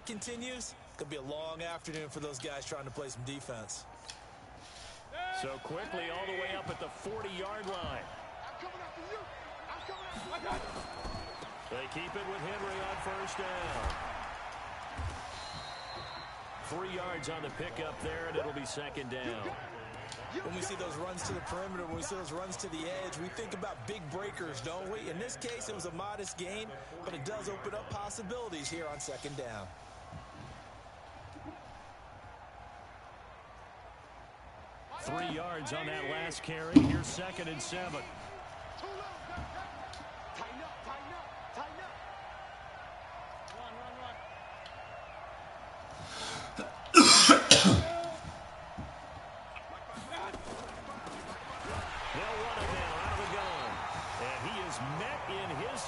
continues, it's going to be a long afternoon for those guys trying to play some defense. So quickly all the way up at the 40-yard line. They keep it with Henry on first down. 3 yards on the pickup there, and it'll be second down. When we see those runs to the perimeter, when we see those runs to the edge, we think about big breakers, don't we? In this case, it was a modest gain, but it does open up possibilities here on second down. Three yards on that last carry. Here's 2nd and 7.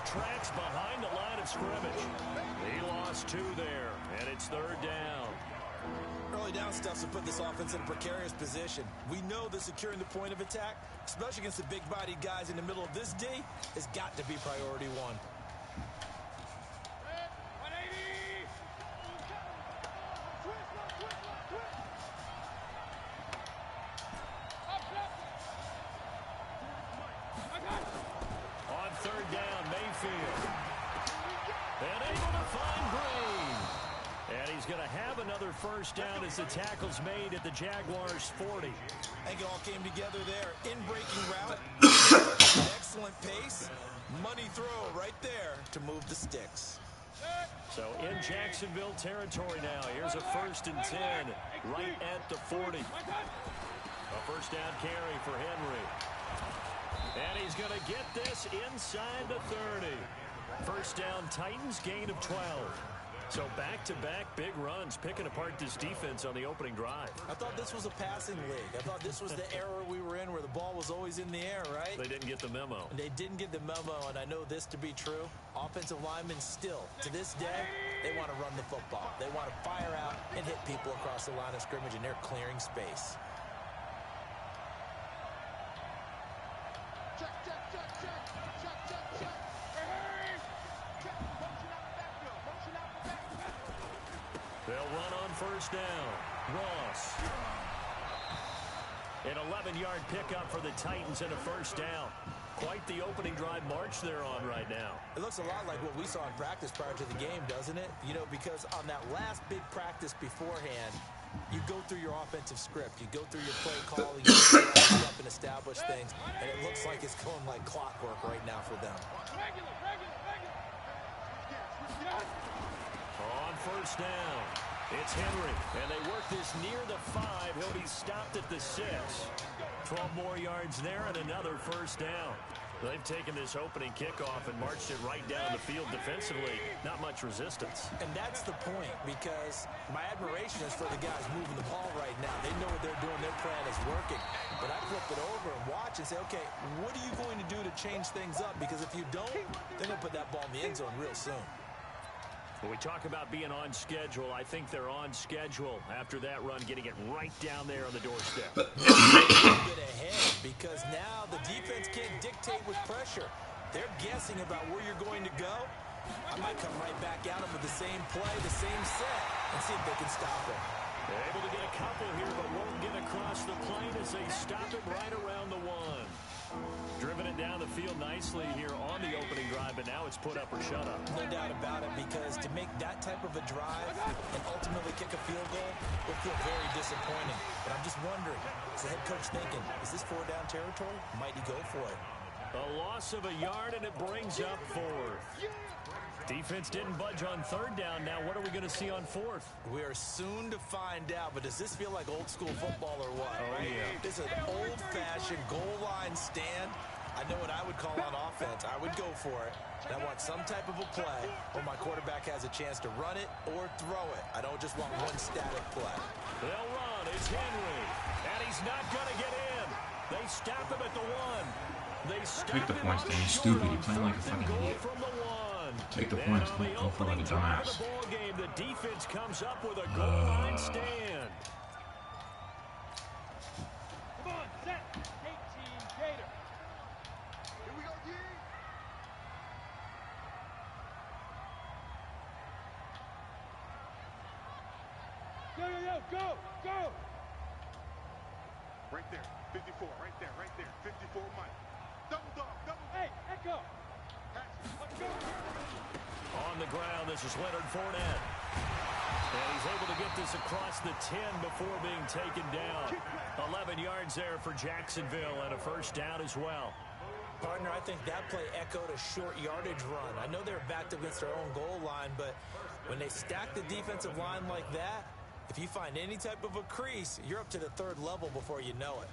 Tracks behind the line of scrimmage. He lost 2 there, and it's 3rd down. Early down stuff to put this offense in a precarious position. We know that securing the point of attack, especially against the big-bodied guys in the middle of this D, has got to be priority 1. First down as the tackle's made at the Jaguars' 40. I think it all came together there. In-breaking route, excellent pace, money throw right there to move the sticks. So in Jacksonville territory now. Here's a 1st and 10 right at the 40. A first down carry for Henry. And he's going to get this inside the 30. First down, Titans, gain of 12. So back-to-back big runs, picking apart this defense on the opening drive. I thought this was a passing league. I thought this was the era we were in where the ball was always in the air, right? They didn't get the memo. And they didn't get the memo, and I know this to be true. Offensive linemen still, to this day, they want to run the football. They want to fire out and hit people across the line of scrimmage, and they're clearing space. They'll run on first down. Ross. An 11-yard pickup for the Titans and a first down. Quite the opening drive march they're on right now. It looks a lot like what we saw in practice prior to the game, doesn't it? You know, because on that last big practice beforehand, you go through your offensive script. You go through your play calling, you up and establish things, and it looks like it's going like clockwork right now for them. On first down, it's Henry, and they work this near the 5. He'll be stopped at the 6. 12 more yards there and another first down. They've taken this opening kickoff and marched it right down the field defensively. Not much resistance. And that's the point, because my admiration is for the guys moving the ball right now. They know what they're doing. Their plan is working. But I flip it over and watch and say, okay, what are you going to do to change things up? Because if you don't, they're going to put that ball in the end zone real soon. When we talk about being on schedule, I think they're on schedule after that run, getting it right down there on the doorstep. A bit ahead, because now the defense can't dictate with pressure. They're guessing about where you're going to go. I might come right back at them with the same play, the same set, and see if they can stop it. They're able to get a couple here, but won't get across the plane as they stop it right around the 1. Driven it down the field nicely here on the opening drive, but now it's put up or shut up. No doubt about it, because to make that type of a drive and ultimately kick a field goal will feel very disappointing. But I'm just wondering, is the head coach thinking, is this 4-down territory? Might he go for it? A loss of a yard, and it brings up 4th. Defense didn't budge on 3rd down. Now what are we going to see on 4th? We are soon to find out, but does this feel like old school football or what? Oh, yeah. This is an old-fashioned goal line stand. I know what I would call on offense. I would go for it. And I want some type of a play where my quarterback has a chance to run it or throw it. I don't just want one static play. They'll run. It's Henry. And he's not going to get in. They stop him at the 1. They stop Take the points, then. You're stupid. You're playing like a fucking idiot. Take the points, don't go for like a dumbass. The defense comes up with a goal line stand. Come on, set. 18 Gator. Here we go, go, go! Right there, 54, right there, 54 Mike. Double dog, double. Hey, Echo! Let's go! On the ground, this is Leonard Fournette. And he's able to get this across the 10 before being taken down. 11 yards there for Jacksonville and a first down as well. Partner, I think that play echoed a short yardage run. I know they were backed up against their own goal line, but when they stack the defensive line like that, if you find any type of a crease, you're up to the third level before you know it.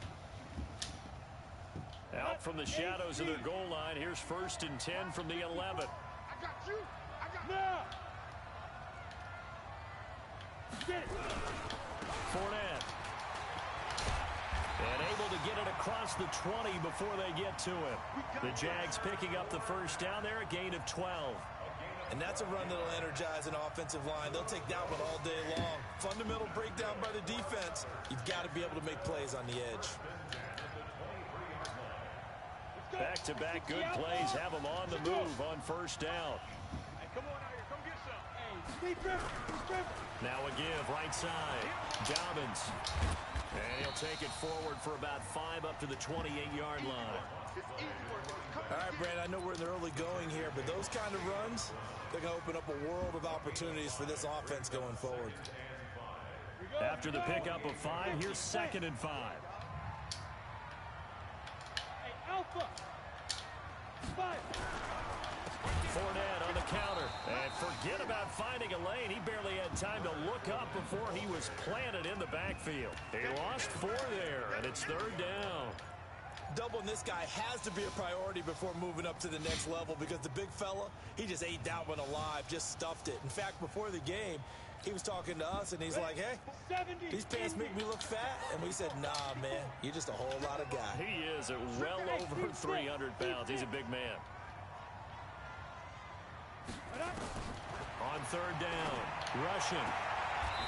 Out from the shadows of their goal line, here's 1st and 10 from the 11. I got you. I got Now! Get it! Fournette. And able to get it across the 20 before they get to him. The Jags picking up the first down there, a gain of 12. And that's a run that'll energize an offensive line. They'll take that one all day long. Fundamental breakdown by the defense. You've got to be able to make plays on the edge. Back-to-back good plays have them on the move on first down. Hey, come on out here. Come get some. Hey, speed dribble. Now a give, right side. Dobbins. And he'll take it forward for about 5 up to the 28-yard line. All right, Brad, I know we're in the early going here, but those kind of runs, they're going to open up a world of opportunities for this offense going forward. After the pickup of 5, here's 2nd and 5. Hey, Alpha! 5! Fournette on the counter. And forget about finding a lane. He barely had time to look up before he was planted in the backfield. He lost 4 there, and it's 3rd down. Doubling this guy has to be a priority before moving up to the next level because the big fella, he just ate that one alive, just stuffed it. In fact, before the game, he was talking to us, and he's like, hey, these pants make me look fat. And we said, nah, man, you're just a whole lot of guy. He is at well over 300 pounds. He's a big man. On 3rd down, rushing.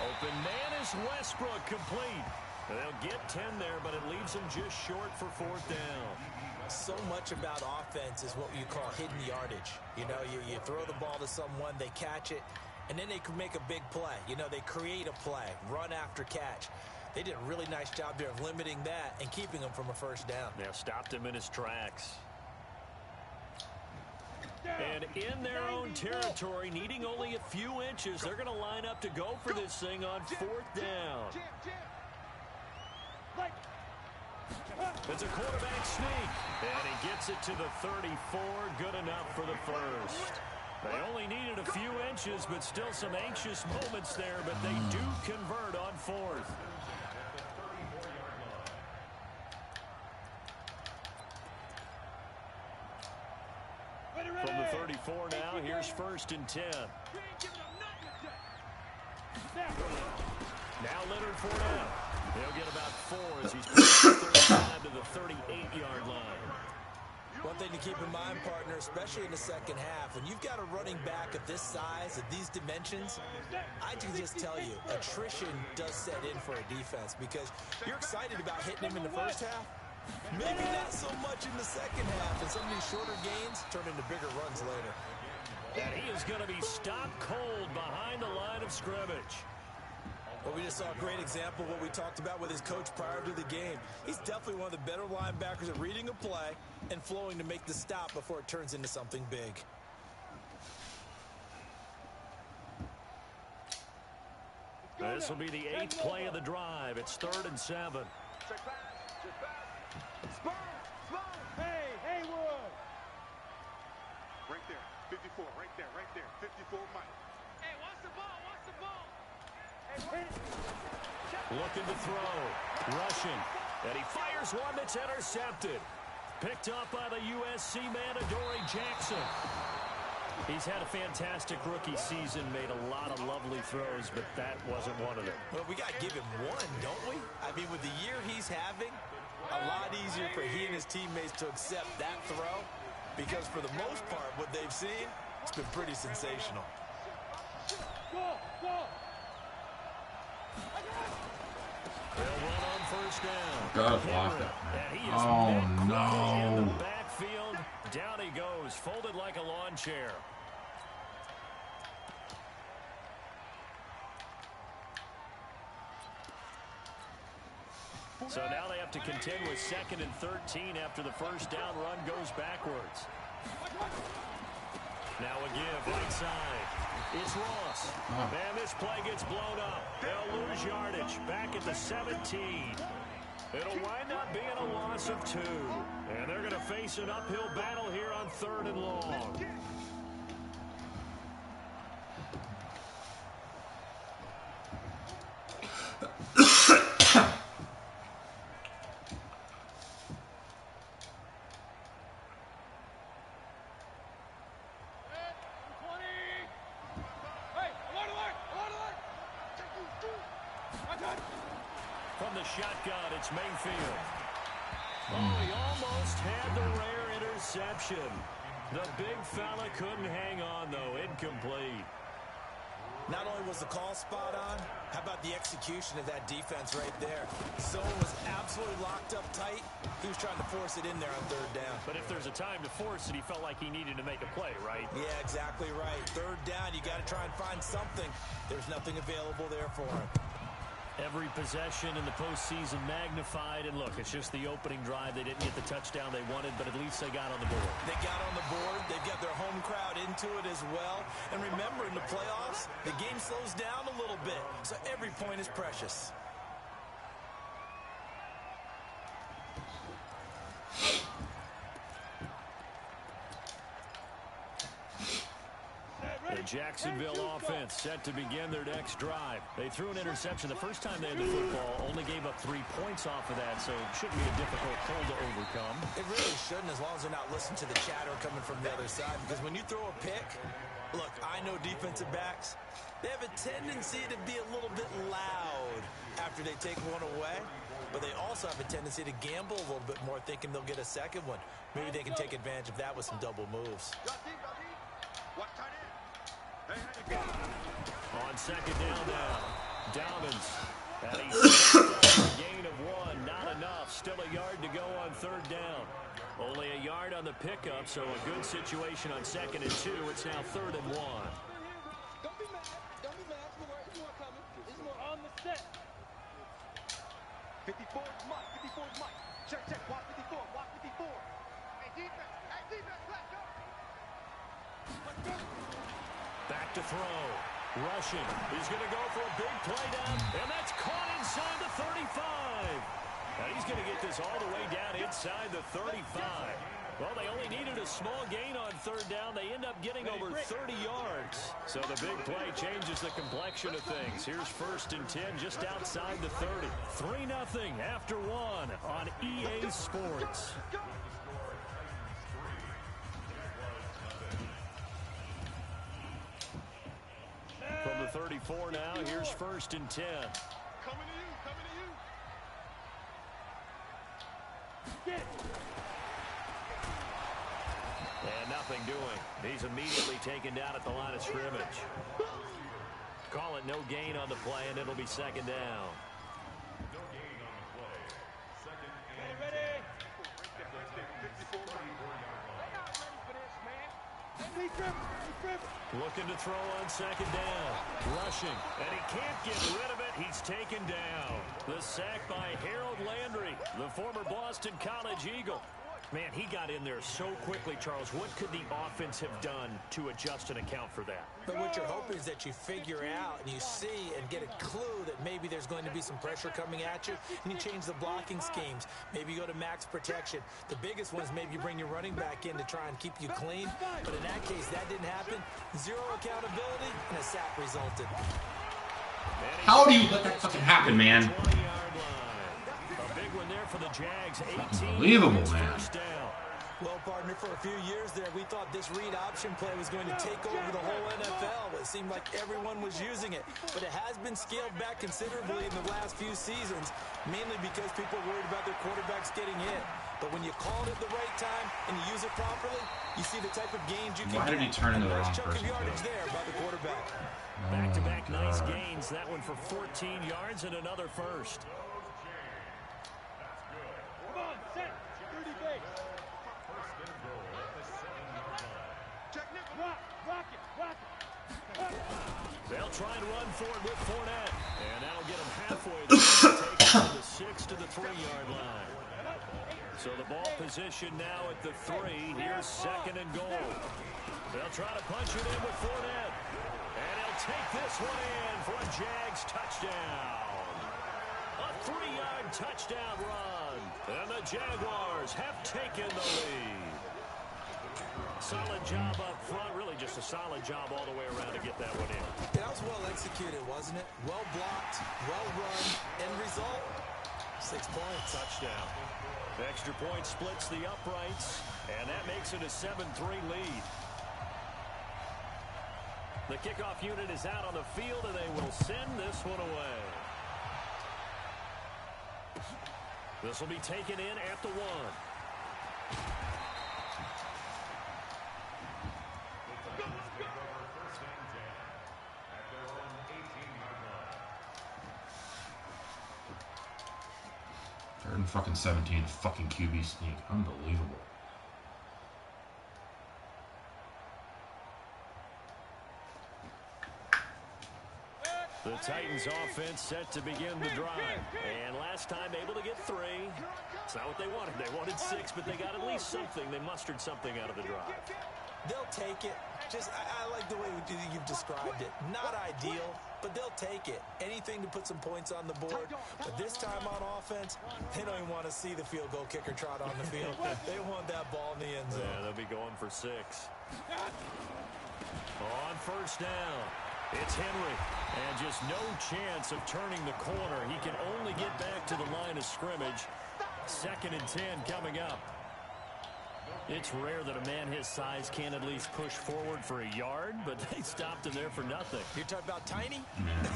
Open man is Westbrook, complete. They'll get 10 there, but it leaves them just short for 4th down. So much about offense is what you call hidden yardage. You know, you throw the ball to someone, they catch it, and then they can make a big play. You know, they create a play, run after catch. They did a really nice job there of limiting that and keeping him from a first down. Now stopped him in his tracks. And in their own territory, needing only a few inches, they're going to line up to go for this thing on 4th down. It's a quarterback sneak, and he gets it to the 34, good enough for the first. They only needed a few inches, but still some anxious moments there, but they do convert on 4th. From the 34 now, here's 1st and 10. Now Leonard Fournette. He'll get about 4 as he's pushed the 35 to the 38-yard line. One thing to keep in mind, partner, especially in the second half, when you've got a running back of this size, of these dimensions, I can just tell you, attrition does set in for a defense because you're excited about hitting him in the first half. Maybe not so much in the second half, and some of these shorter gains turn into bigger runs later. And he is going to be stopped cold behind the line of scrimmage. Well, we just saw a great example of what we talked about with his coach prior to the game. He's definitely one of the better linebackers at reading a play and flowing to make the stop before it turns into something big. This will be the 8th play of the drive. It's 3rd and 7. Hey, Haywood! Right there, 54, right there, 54 Mike. Hey, watch the ball, watch the ball! Looking to throw. Rushing. And he fires one that's intercepted. Picked up by the USC man, Adoree Jackson. He's had a fantastic rookie season, made a lot of lovely throws, but that wasn't one of them. Well, we got to give him one, don't we? I mean, with the year he's having, a lot easier for he and his teammates to accept that throw because for the most part, what they've seen, it's been pretty sensational. They'll run on first down. Gotta block that, man. And he is Oh, no. in the backfield. Down he goes, folded like a lawn chair. So now they have to contend with 2nd and 13 after the first down run goes backwards. Now a give right side. It's Ross. And this play gets blown up. They'll lose yardage back at the 17. It'll wind up being a loss of 2. And they're going to face an uphill battle here on 3rd and long. From the shotgun, it's Mayfield. Oh, he almost had the rare interception. The big fella couldn't hang on, though. Incomplete. Not only was the call spot on, how about the execution of that defense right there? Zone was absolutely locked up tight. He was trying to force it in there on 3rd down. But if there's a time to force it, he felt like he needed to make a play, right? Yeah, exactly right. 3rd down, you got to try and find something. There's nothing available there for him. Every possession in the postseason magnified, and look, it's just the opening drive. They didn't get the touchdown they wanted, but at least they got on the board. They got on the board. They've got their home crowd into it as well. And remember, in the playoffs, the game slows down a little bit, so every point is precious. The Jacksonville offense set to begin their next drive. They threw an interception the first time they had the football, only gave up 3 points off of that, so it shouldn't be a difficult pull to overcome. It really shouldn't, as long as they're not listening to the chatter coming from the other side, because when you throw a pick, look, I know defensive backs, they have a tendency to be a little bit loud after they take one away, but they also have a tendency to gamble a little bit more, thinking they'll get a second one. Maybe they can take advantage of that with some double moves. On 2nd down now, Dobbins. And he's a gain of 1, not enough. Still a yard to go on 3rd down. Only a yard on the pickup, so a good situation on 2nd and 2. It's now 3rd and 1. Don't be mad. Don't be mad. It's more coming. It's more on the set. 54 is Mike. 54 is Mike. Check, check. Watch 54. Watch 54. Hey, defense. Hey, defense. Let's go. Let's go. Back to throw. Rushing. He's going to go for a big play down, and that's caught inside the 35. And he's going to get this all the way down inside the 35. Well, they only needed a small gain on 3rd down. They end up getting over 30 yards. So the big play changes the complexion of things. Here's 1st and 10 just outside the 30. 3-0 after 1 on EA Sports. From the 34 now, here's 1st and 10. Coming to you. Coming to you. Get. And nothing doing. He's immediately taken down at the line of scrimmage. Call it no gain on the play, and it'll be 2nd down. No gain on the play. 2nd and Ready. 54. They're not ready for this, man. He's driven. Looking to throw on 2nd down. Rushing. And he can't get rid of it. He's taken down. The sack by Harold Landry, the former Boston College Eagle. Man, he got in there so quickly, Charles. What could the offense have done to adjust and account for that? But what you're hoping is that you figure out and you see and get a clue that maybe there's going to be some pressure coming at you, and you change the blocking schemes. Maybe you go to max protection. The biggest one is maybe you bring your running back in to try and keep you clean. But in that case, that didn't happen. Zero accountability, and a sack resulted. How do you let that fucking happen, man? 20-yard line. A big one there for the Jags. 18. Unbelievable, man. First down. Well, partner, for a few years there, we thought this read option play was going to take over the whole NFL. It seemed like everyone was using it. But it has been scaled back considerably in the last few seasons, mainly because people are worried about their quarterbacks getting hit. But when you call it at the right time and you use it properly, you see the type of gains you can get. Why did he turn into the wrong chunk of person? yardage there by the quarterback. Back-to-back nice gains. That one for 14 yards and another first. Come on, set. 30 base. Rock it. They'll try and run forward with Fournette. And that'll get him halfway there. Take it from the 6 to the 3 yard So the ball position now at the 3. Here's 2nd and goal. They'll try to punch it in with Fournette. And he'll take this one in for a Jags touchdown. A 3-yard touchdown run. And the Jaguars have taken the lead. Solid job up front. Really just a solid job all the way around to get that one in. That was well executed, wasn't it? Well blocked, well run. End result, 6 points. Touchdown. Extra point splits the uprights. And that makes it a 7-3 lead. The kickoff unit is out on the field, and they will send this one away. This will be taken in at the 1. Third and fucking 17, fucking QB sneak. Unbelievable. The Titans offense set to begin the drive. And last time able to get 3. It's not what they wanted. They wanted 6, but they got at least something. They mustered something out of the drive. They'll take it. I like the way you've described it. Not ideal, but they'll take it. Anything to put some points on the board. But this time on offense, they don't even want to see the field goal kicker trot on the field. They want that ball in the end zone. Yeah, they'll be going for 6. On first down, it's Henry. And just no chance of turning the corner. He can only get back to the line of scrimmage. 2nd and 10 coming up. It's rare that a man his size can at least push forward for a yard, but they stopped him there for nothing. You're talking about Tiny?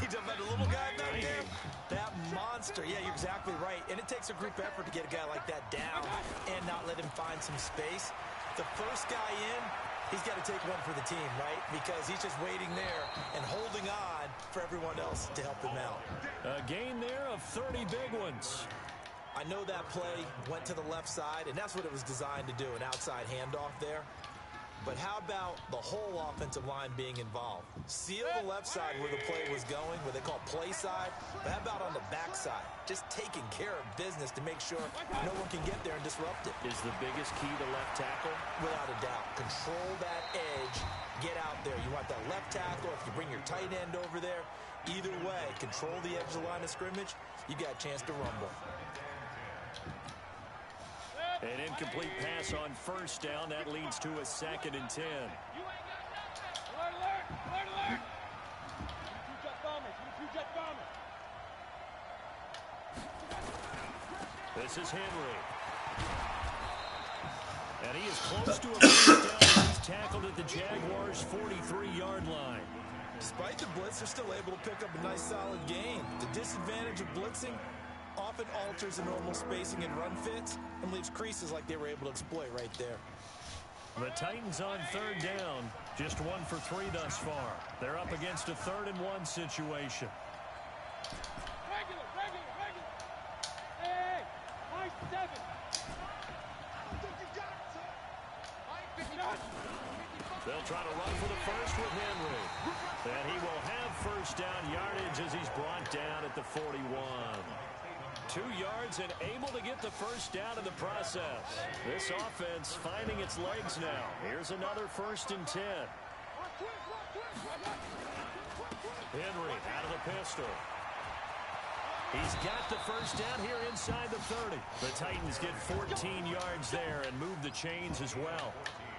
You're talking about the little guy back there? That monster. Yeah, you're exactly right. And it takes a group effort to get a guy like that down and not let him find some space. The first guy in, he's got to take one for the team, right? Because he's just waiting there and holding on for everyone else to help him out. A gain there of 30 big ones. I know that play went to the left side, and that's what it was designed to do, an outside handoff there. But how about the whole offensive line being involved? Seal the left side where the play was going, what they call play side. But how about on the back side? Just taking care of business to make sure no one can get there and disrupt it. Is the biggest key to left tackle? Without a doubt. Control that edge. Get out there. You want that left tackle. If you bring your tight end over there, either way, control the edge of the line of scrimmage, you got a chance to rumble. An incomplete pass on first down. That leads to a 2nd and 10. Alert, alert! Alert, alert! You jet bombers. You jet bombers. This is Henry. And he is close to a first down. He's tackled at the Jaguars' 43-yard line. Despite the blitz, they're still able to pick up a nice solid gain. The disadvantage of blitzing often alters the normal spacing and run fits and leaves creases like they were able to exploit right there. The Titans on 3rd down, just 1 for 3 thus far. They're up against a 3rd and 1 situation. Regular. Hey, high 7. They'll try to run for the first with Henry. And he will have first down yardage as he's brought down at the 41. 2 yards and able to get the first down in the process. This offense finding its legs now. Here's another 1st and 10. Henry out of the pistol. He's got the first down here inside the 30. The Titans get 14 yards there and move the chains as well.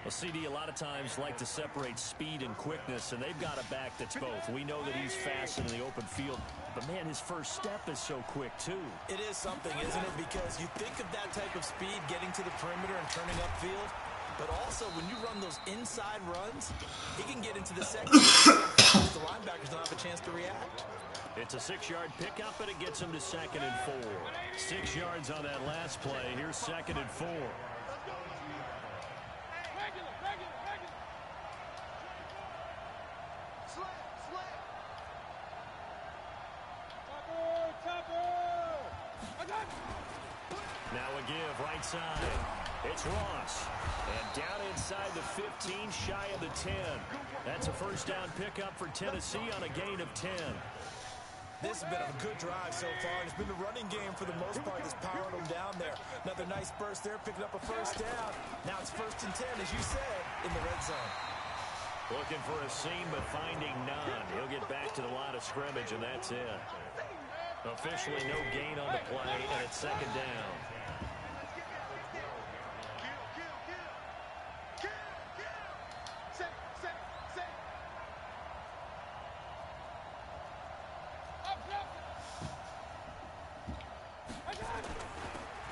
Well, CD, a lot of times like to separate speed and quickness, and they've got a back that's both. We know that he's fast in the open field, but, man, his first step is so quick, too. It is something, isn't it? Because you think of that type of speed getting to the perimeter and turning upfield, but also when you run those inside runs, he can get into the second. The linebackers don't have a chance to react. It's a 6-yard pickup, and it gets him to 2nd and 4. 6 yards on that last play. Here's 2nd and 4. Now a give right side. It's Ross. And down inside the 15, shy of the 10. That's a first down pickup for Tennessee on a gain of 10. This has been a good drive so far. It's been the running game for the most part that's powering them down there. Another nice burst there, picking up a first down. Now it's 1st and 10, as you said, in the red zone. Looking for a seam, but finding none. He'll get back to the line of scrimmage, and that's it. Officially no gain on the play, and it's 2nd down.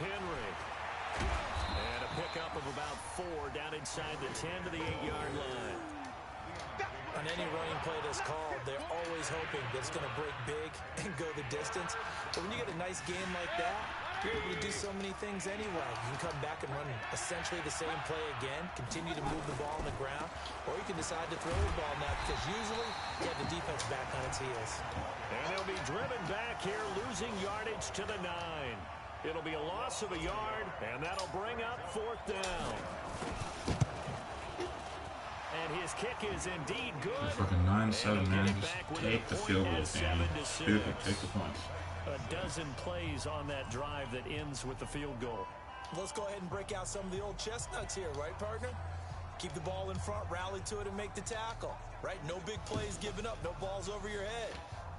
Henry. And a pickup of about 4 down inside the 10 to the 8-yard line. On any running play that's called, they're always hoping that it's going to break big and go the distance. But when you get a nice game like that, you're able to do so many things anyway. You can come back and run essentially the same play again, continue to move the ball on the ground, or you can decide to throw the ball now because usually you have the defense back on its heels. And they'll be driven back here, losing yardage to the 9. It'll be a loss of a yard, and that'll bring up 4th down. And his kick is indeed good. Fucking 9-7, man. Just take the field goal, man. Stupid. Take the points. A dozen plays on that drive that ends with the field goal. Let's go ahead and break out some of the old chestnuts here, right, partner? Keep the ball in front, rally to it, and make the tackle, right? No big plays given up, no balls over your head.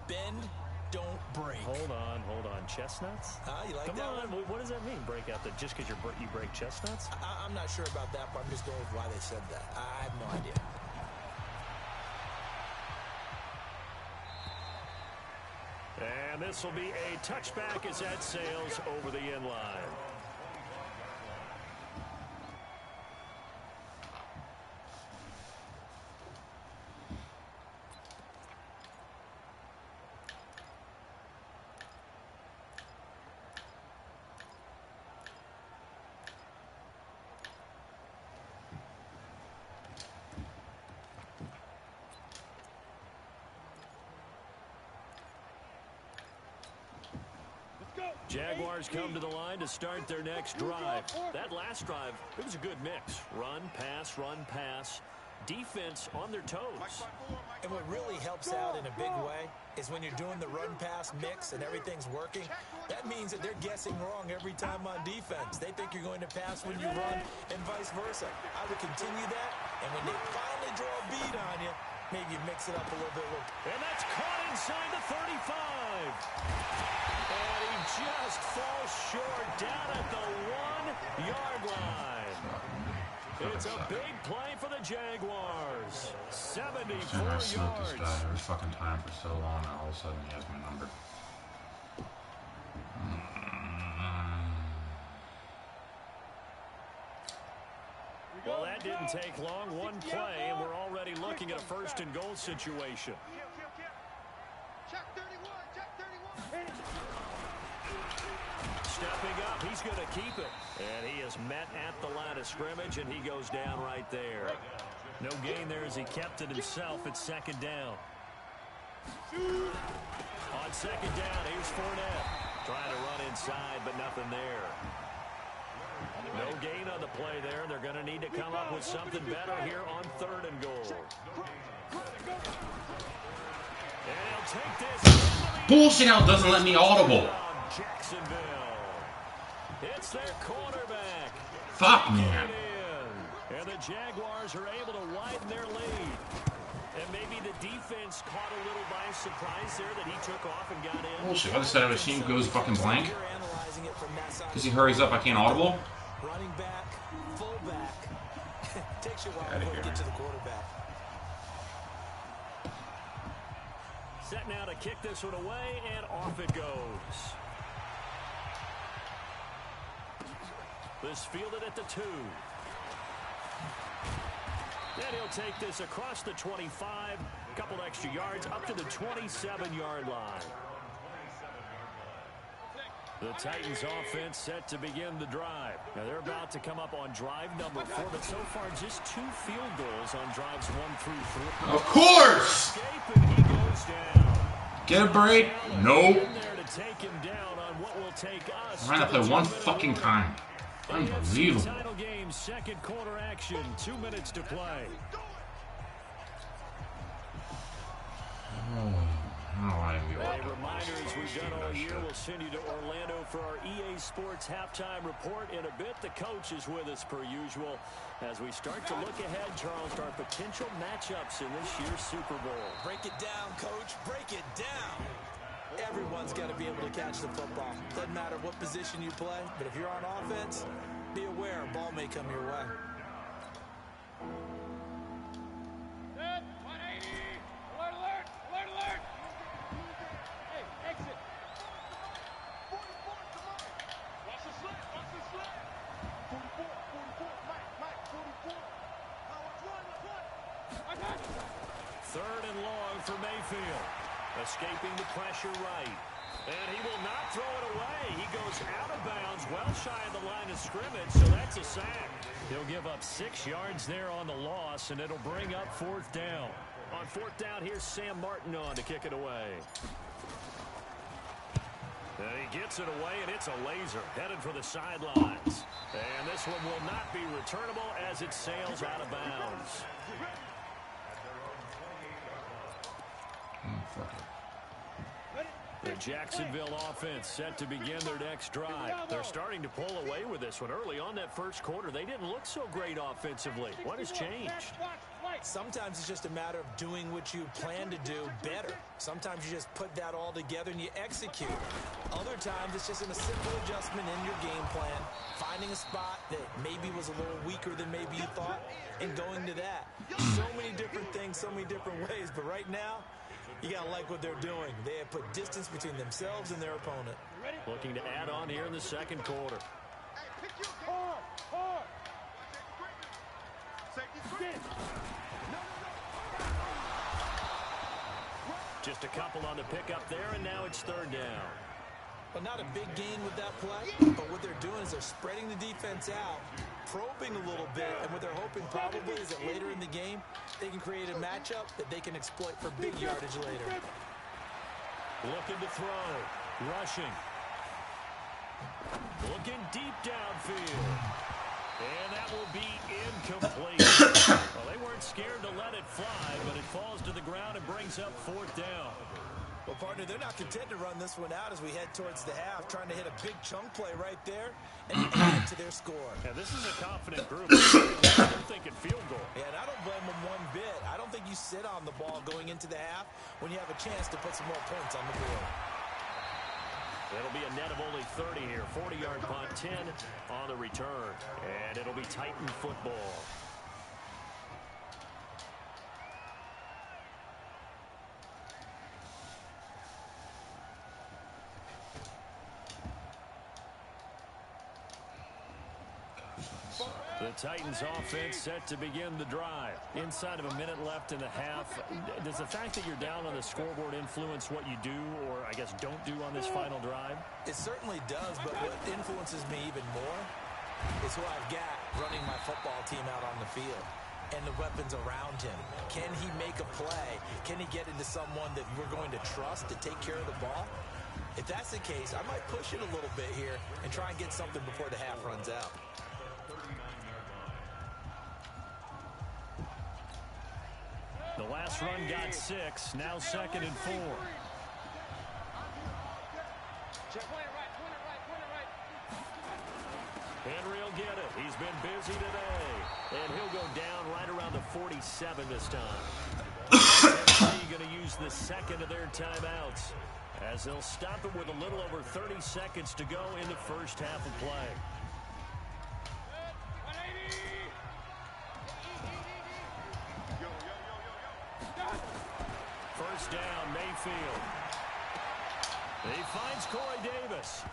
Bend, don't break. Hold on. Chestnuts? You like Come that on. one? What does that mean, break out? That just because you break chestnuts? I'm not sure about that, but I'm just going with why they said that. I have no idea. And this will be a touchback as that sails over the end line. Jaguars come to the line to start their next drive. That last drive, it was a good mix. Run, pass. Defense on their toes. And what really helps out in a big way is when you're doing the run-pass mix and everything's working, that means that they're guessing wrong every time on defense. They think you're going to pass when you run and vice versa. I would continue that, and when they finally draw a beat on you, maybe you mix it up a little bit. And that's caught inside the 35. And he just falls short down at the 1-yard line. It's a big play for the Jaguars. 74 I smoked this yards. guy every fucking time for so long, and all of a sudden he has my number. Well, that didn't take long. One play, and we're already looking at a 1st and goal situation. Check 31, check 31. Stepping up, he's going to keep it. And he is met at the line of scrimmage, and he goes down right there. No gain there as he kept it himself at 2nd down. On 2nd down, here's Fournette. Trying to run inside, but nothing there. No gain on the play there. They're going to need to come up with something better here on 3rd and goal. And he'll take this. Bullshit, how it doesn't let me audible. Jacksonville. It's their quarterback. Fuck, man. And the Jaguars are able to widen their lead. And maybe the defense caught a little by surprise there that he took off and got in. Bullshit, I just said a machine goes fucking blank. Because he hurries up, I can't audible. Running back, fullback. Takes you a while Outta before you here. get to the quarterback. Set now to kick this one away, and off it goes. This fielded at the 2. Then he'll take this across the 25, a couple extra yards, up to the 27-yard line. The Titans offense set to begin the drive. Now they're about to come up on drive number 4, but so far just 2 field goals on drives 1 through 3. Of course! Escape, and he goes down. Get a break? Nope. In there to take him down on what will take us. I'm trying to play one fucking time. Unbelievable. Title game, 2nd quarter action, 2 minutes to play. Oh, I don't want to be A audible. reminder As we've done all year, we'll send you to Orlando for our EA Sports halftime report. In a bit, the coach is with us per usual. As we start to look ahead, Charles, to our potential matchups in this year's Super Bowl. Break it down, Coach. Break it down. Everyone's got to be able to catch the football. Doesn't matter what position you play, but if you're on offense, be aware a ball may come your way. Set, 180. Alert, alert, alert, alert. Hey, exit. 44, come on. Watch the slip, watch the slip. 44, Mike, 44. Let's run. I got it. Third and long for Mayfield. Escaping the pressure right. And he will not throw it away. He goes out of bounds, well shy of the line of scrimmage, so that's a sack. He'll give up 6 yards there on the loss, and it'll bring up 4th down. On 4th down, here's Sam Martin on to kick it away. And he gets it away, and it's a laser headed for the sidelines. And this one will not be returnable as it sails out of bounds. Fuck it. The Jacksonville offense set to begin their next drive. They're starting to pull away with this one. Early on that first quarter, they didn't look so great offensively. What has changed? Sometimes it's just a matter of doing what you plan to do better. Sometimes you just put that all together and you execute. Other times it's just a simple adjustment in your game plan, finding a spot that maybe was a little weaker than maybe you thought, and going to that. So many different things, so many different ways, but right now, you got to like what they're doing. They have put distance between themselves and their opponent. Looking to add on here in the second quarter. Hey, pick you again. Hard, hard. Safety. Just a couple on the pickup there, and now it's 3rd down. Well, not a big gain with that play, but what they're doing is they're spreading the defense out, probing a little bit, and what they're hoping probably is that later in the game, they can create a matchup that they can exploit for big yardage later. Looking to throw. Rushing. Looking deep downfield. And that will be incomplete. Well, they weren't scared to let it fly, but it falls to the ground and brings up 4th down. Well, partner, they're not content to run this one out as we head towards the half, trying to hit a big chunk play right there and add to their score. Yeah, this is a confident group. They're thinking field goal. Yeah, and I don't blame them one bit. I don't think you sit on the ball going into the half when you have a chance to put some more points on the board. It'll be a net of only 30 here. 40-yard punt, 10 on the return. And it'll be Titan football. The Titans offense set to begin the drive. Inside of a minute left in the half. Does the fact that you're down on the scoreboard influence what you do, or I guess don't do on this final drive? It certainly does, but what influences me even more is who I've got running my football team out on the field and the weapons around him. Can he make a play? Can he get into someone that we're going to trust to take care of the ball? If that's the case, I might push it a little bit here and try and get something before the half runs out. The last run got 6, now 2nd and 4. Check. Point it right, point it right, point it right. Henry will get it. He's been busy today. And he'll go down right around the 47 this time. Tennessee going to use the second of their timeouts as they'll stop it with a little over 30 seconds to go in the first half of play. 180. First down, Mayfield. He finds Corey Davis.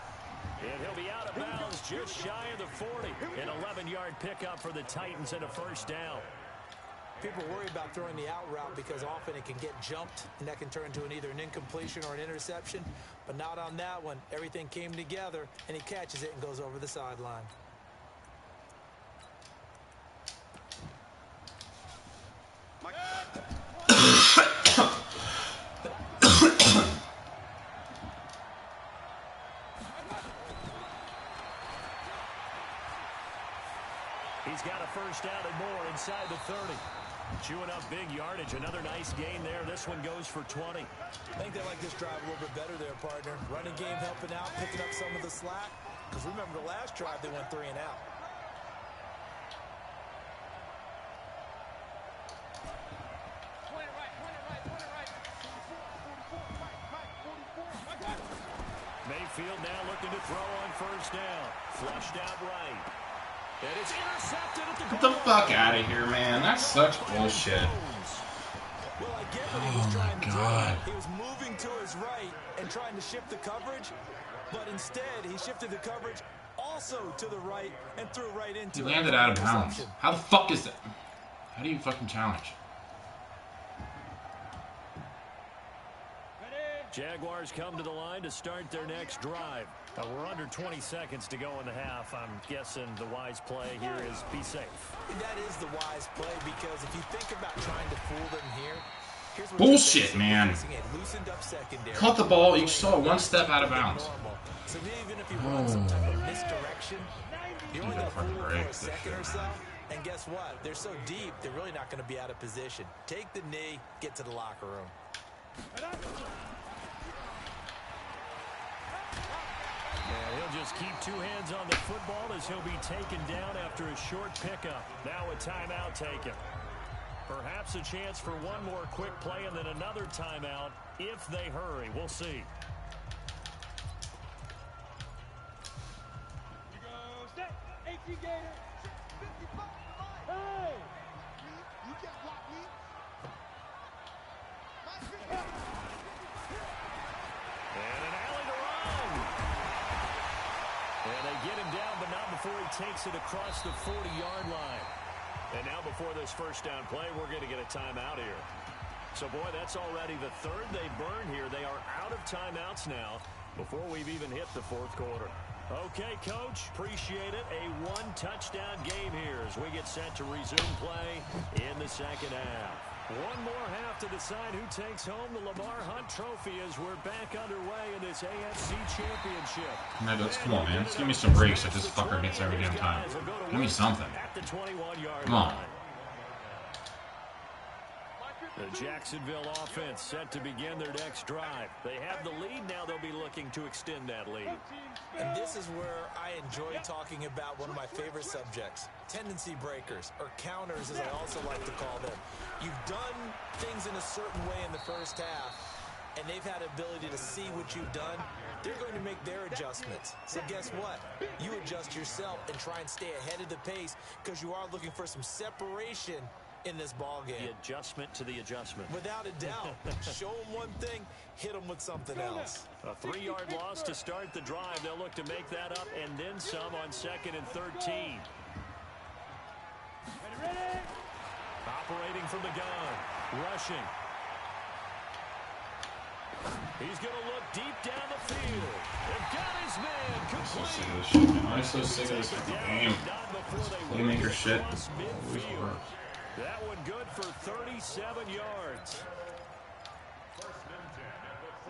And he'll be out of bounds just shy of the 40. An 11-yard pickup for the Titans and a first down. People worry about throwing the out route because often it can get jumped, and that can turn into either an incompletion or an interception. But not on that one. Everything came together, and he catches it and goes over the sideline. He's got a first down and more inside the 30. Chewing up big yardage. Another nice gain there. This one goes for 20. I think they like this drive a little bit better there, partner. Running game helping out, picking up some of the slack. Because remember the last drive, they went 3 and out. Mayfield now looking to throw on first down. Flushed out right. And it's intercepted at the goal. Get the fuck out of here, man. That's such bullshit. Well, I get what he was trying to do. He was moving to his right and trying to shift the coverage, but instead he shifted the coverage also to the right and threw right into it. He landed out of bounds. How the fuck is that? How do you fucking challenge? Jaguars come to the line to start their next drive. We're under 20 seconds to go in the half. I'm guessing the wise play here is be safe. That is the wise play because if you think about trying to fool them here, here's what bullshit, man. Loosened up secondary. Caught the ball, you saw it 1 step out of bounds. So even if you run some type of misdirection, you're only going to fool them for a second or so. And guess what? They're so deep, they're really not going to be out of position. Take the knee, get to the locker room. And he'll just keep 2 hands on the football as he'll be taken down after a short pickup. Now a timeout taken. Perhaps a chance for one more quick play and then another timeout if they hurry. We'll see. You go, set, 18 Gator. Hey! You can't block me. And an alley to run. And they get him down, but not before he takes it across the 40-yard line. And now before this first down play, we're going to get a timeout here. So, boy, that's already the third they burn here. They are out of timeouts now before we've even hit the fourth quarter. Okay, Coach, appreciate it. A 1-touchdown game here as we get set to resume play in the second half. One more half to decide who takes home the Lamar Hunt Trophy as we're back underway in this AFC Championship. No, come on, man. Just give me some breaks that this fucker gets every damn time. Give me something. Come on. The Jacksonville offense set to begin their next drive. They have the lead. Now they'll be looking to extend that lead. And this is where I enjoy talking about one of my favorite subjects, tendency breakers, or counters as I also like to call them. You've done things in a certain way in the first half, and they've had the ability to see what you've done. They're going to make their adjustments. So guess what? You adjust yourself and try and stay ahead of the pace because you are looking for some separation in this ball game. The adjustment to the adjustment. Without a doubt. Show them one thing, hit them with something else. A 3-yard loss to start the drive. They'll look to make that up and then some on 2nd and 13. Ready? Operating from the gun. Rushing. He's going to look deep down the field. They've got his man complete. I'm so sick of this fucking game. Playmaker shit. That one good for 37 yards.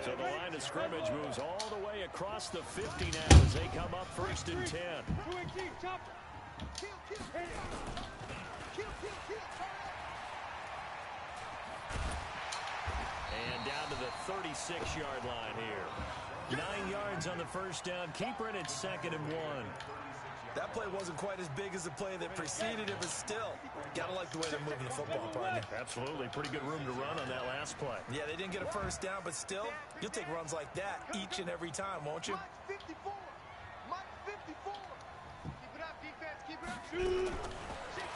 So the line of scrimmage moves all the way across the 50 now as they come up 1st and 10. And down to the 36-yard line here. 9 yards on the first down. Keeper in at 2nd and 1. That play wasn't quite as big as the play that preceded it, but still, gotta like the way they're moving the football, partner. Absolutely. Pretty good room to run on that last play. Yeah, they didn't get a first down, but still, you'll take runs like that each and every time, won't you? Mike 54. Mike 54. Keep it up, defense. Keep it up.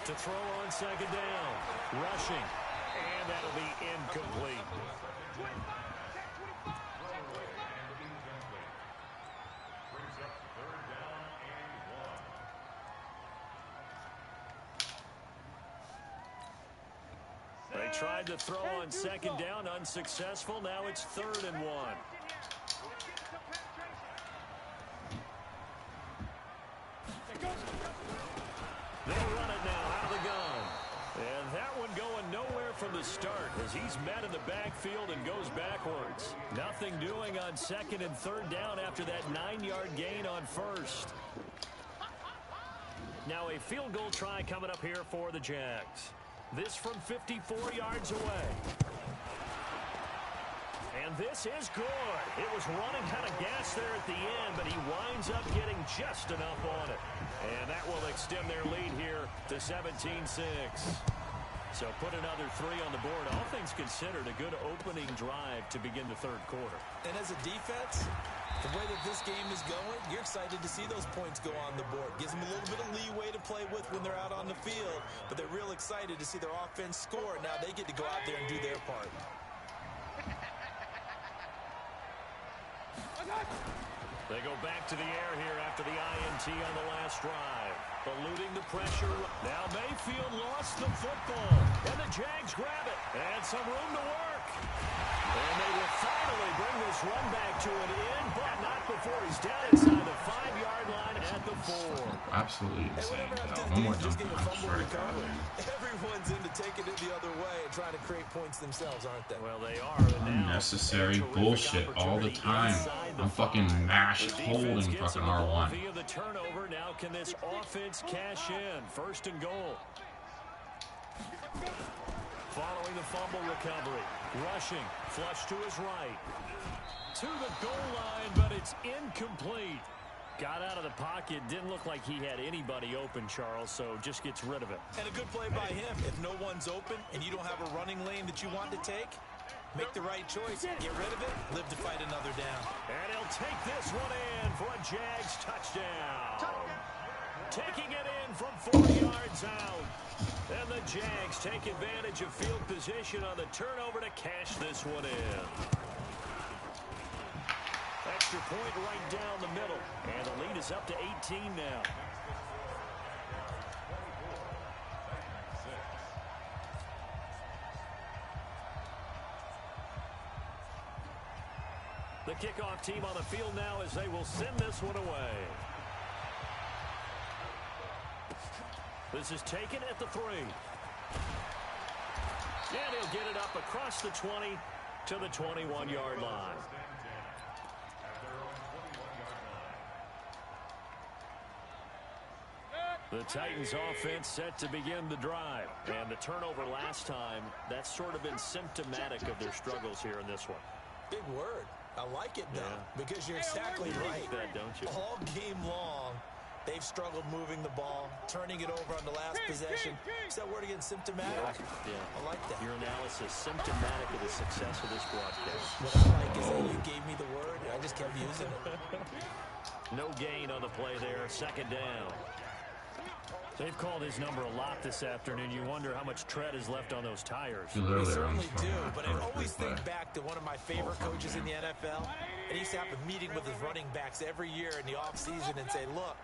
To throw on 2nd down. Rushing. And that'll be incomplete. They tried to throw on 2nd down, unsuccessful. Now it's 3rd and 1. They'll run it now out of the gun. And that one going nowhere from the start as he's met in the backfield and goes backwards. Nothing doing on 2nd and 3rd down after that 9-yard gain on 1st. Now a field goal try coming up here for the Jags. This from 54 yards away. And this is good. It was running kind of gas there at the end, but he winds up getting just enough on it. And that will extend their lead here to 17-6. So put another 3 on the board. All things considered, a good opening drive to begin the third quarter. And as a defense, the way that this game is going, you're excited to see those points go on the board. Gives them a little bit of leeway to play with when they're out on the field, but they're real excited to see their offense score. Now they get to go out there and do their part. They go back to the air here after the INT on the last drive. Eluding the pressure. Now Mayfield lost the football. And the Jags grab it. And some room to work. And they will finally bring this run back to an end, but not before he's down inside the 5-yard line at the 4. Absolutely insane. One more dunk, I swear to God, man. Everyone's into taking it the other way and trying to create points themselves, aren't they? Well, they are. Unnecessary bullshit all the time. I'm fucking mashed holding fucking R1. Via the turnover, now can this offense cash in? 1st and goal. Following the fumble recovery. Rushing. Flush to his right. To the goal line, but it's incomplete. Got out of the pocket. Didn't look like he had anybody open, Charles, so just gets rid of it. And a good play by him. If no one's open and you don't have a running lane that you want to take, make the right choice. Get rid of it. Live to fight another down. And he'll take this one in for a Jags touchdown. Taking it in from 40 yards out. And the Jags take advantage of field position on the turnover to cash this one in. Extra point right down the middle. And the lead is up to 18 now. The kickoff team on the field now as they will send this one away. This is taken at the 3. And he'll get it up across the 20 to the 21-yard line. The Titans offense set to begin the drive. And the turnover last time, that's sort of been symptomatic of their struggles here in this one. Big word. I like it, though, because you're exactly right. That, don't you? All game long, they've struggled moving the ball, turning it over on the last possession. Is that word again, symptomatic? Yeah. I like that. Your analysis, symptomatic of the success of this broadcast. What I like is that you gave me the word, and I just kept using it. No gain on the play there, 2nd down. They've called his number a lot this afternoon. You wonder how much tread is left on those tires. We certainly do, but I always think back to one of my favorite coaches in the NFL, and he used to have a meeting with his running backs every year in the offseason and say, look,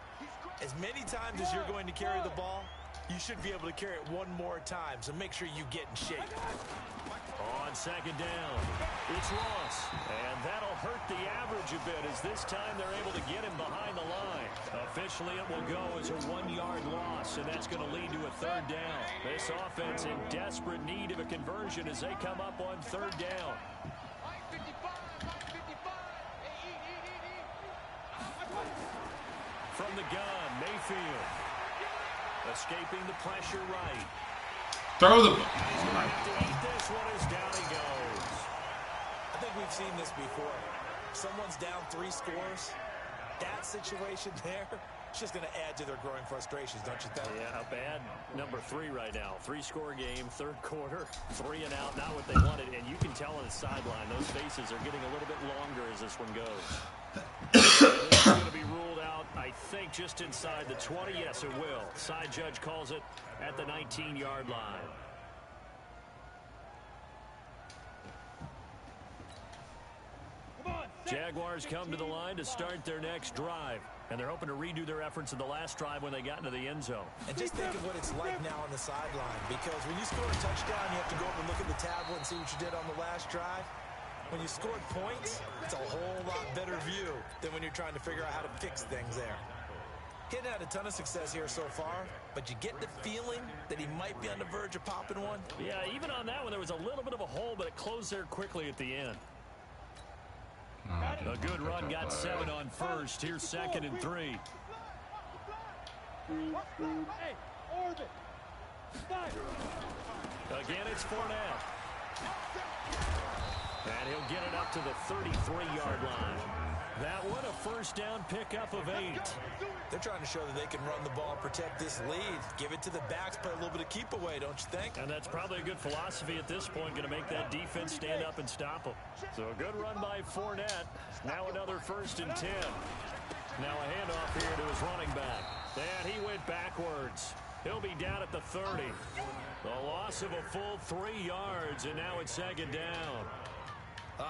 as many times as you're going to carry the ball, you should be able to carry it one more time, so make sure you get in shape. On 2nd down, it's Ross, and that'll hurt the average a bit as this time they're able to get him behind the line. Officially, it will go as a 1-yard loss, and that's going to lead to a 3rd down. This offense in desperate need of a conversion as they come up on 3rd down. From the gun, Mayfield. Escaping the pressure right. Throw the... This one is down he goes. I think we've seen this before. Someone's down 3 scores. That situation there, it's just going to add to their growing frustrations, don't you think? Yeah, a bad number 3 right now. 3-score game, 3rd quarter, 3 and out, not what they wanted. And you can tell on the sideline, those faces are getting a little bit longer as this one goes. This is going to be ruled out, I think, just inside the 20. Yes, it will. Side judge calls it at the 19-yard line. Jaguars come to the line to start their next drive. And they're hoping to redo their efforts in the last drive when they got into the end zone. And just think of what it's like now on the sideline. Because when you score a touchdown, you have to go up and look at the tablet and see what you did on the last drive. When you scored points, it's a whole lot better view than when you're trying to figure out how to fix things there. Hitting had a ton of success here so far, but you get the feeling that he might be on the verge of popping one. Yeah, even on that one, there was a little bit of a hole, but it closed there quickly at the end. A good run, got 7 on first. Here's 2nd and 3. Hey, Orbit. Again, it's Fournette. And he'll get it up to the 33-yard line. That one, a first down pickup of 8. They're trying to show that they can run the ball and protect this lead. Give it to the backs, play a little bit of keep away, don't you think? And that's probably a good philosophy at this point, going to make that defense stand up and stop them. So a good run by Fournette. Now another 1st and 10. Now a handoff here to his running back. And he went backwards. He'll be down at the 30. The loss of a full 3 yards, and now it's 2nd down.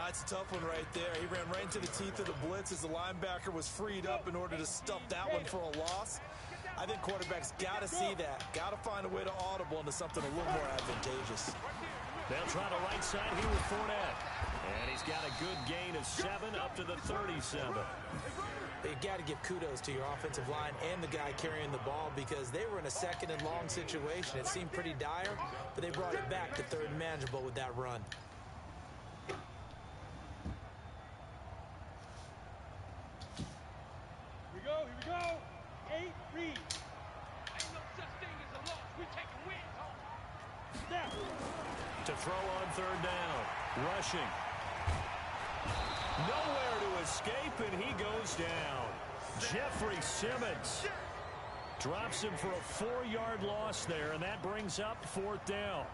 It's a tough one right there. He ran right into the teeth of the blitz as the linebacker was freed up in order to stuff that one for a loss. I think quarterbacks got to see that. Got to find a way to audible into something a little more advantageous. They'll try the right side here with Fournette. And he's got a good gain of 7 up to the 37. You've got to give kudos to your offensive line and the guy carrying the ball because they were in a 2nd and long situation. It seemed pretty dire, but they brought it back to 3rd and manageable with that run. Here we go. 8 reads. Ain't no such thing as a loss. We taking wins home. Snap. To throw on 3rd down. Rushing. Nowhere to escape, and he goes down. Jeffrey Simmons drops him for a 4-yard loss there, and that brings up 4th down.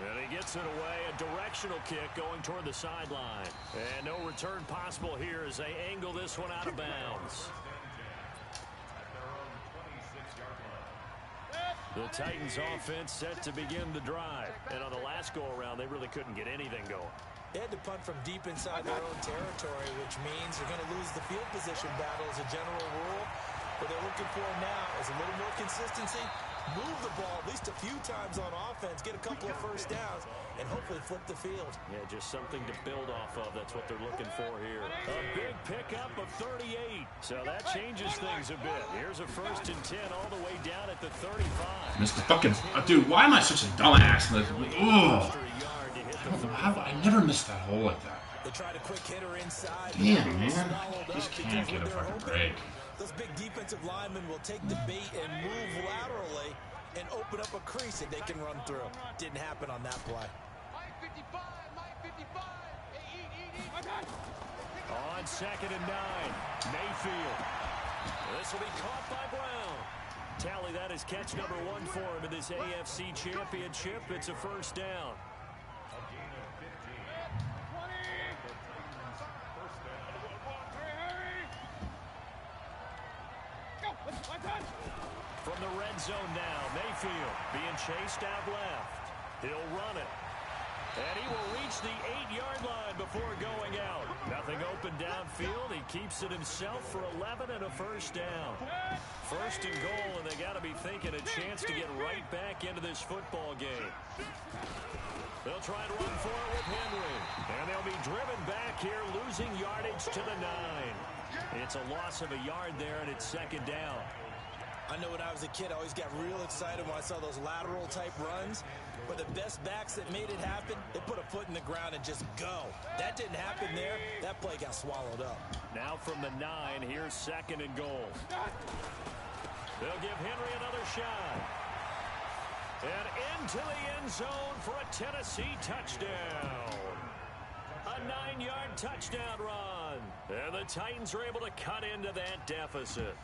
And he gets it away, a directional kick going toward the sideline. And no return possible here as they angle this one out of bounds. The Titans offense set to begin the drive. And on the last go-around, they really couldn't get anything going. They had to punt from deep inside their own territory, which means they're going to lose the field position battle as a general rule. What they're looking for now is a little more consistency, move the ball at least a few times on offense, get a couple of 1st downs, and hopefully flip the field. Yeah, just something to build off of. That's what they're looking for here. A big pickup of 38. So that changes things a bit. Here's a 1st and 10 all the way down at the 35. Missed the fucking... dude, why am I such a dumbass? Ugh. I never missed that hole like that. They tried a quick hitter inside. Damn, man. Just can't get a fucking break. Those big defensive linemen will take the bait and move laterally and open up a crease that they can run through. Didn't happen on that play. On 2nd and 9, Mayfield. This will be caught by Brown. Tally that is catch number 1 for him in this AFC Championship. It's a 1st down. From the red zone now, Mayfield being chased out left. He'll run it. And he will reach the 8-yard line before going out. Nothing open downfield. He keeps it himself for 11 and a 1st down. 1st and goal, and they got to be thinking a chance to get right back into this football game. They'll try and run for it with Henry. And they'll be driven back here, losing yardage to the 9. It's a loss of a yard there, and it's 2nd down. I know when I was a kid, I always got real excited when I saw those lateral-type runs. But the best backs that made it happen, they put a foot in the ground and just go. That didn't happen there. That play got swallowed up. Now from the 9, here's 2nd and goal. They'll give Henry another shot. And into the end zone for a Tennessee touchdown. A 9-yard touchdown run. And the Titans are able to cut into that deficit.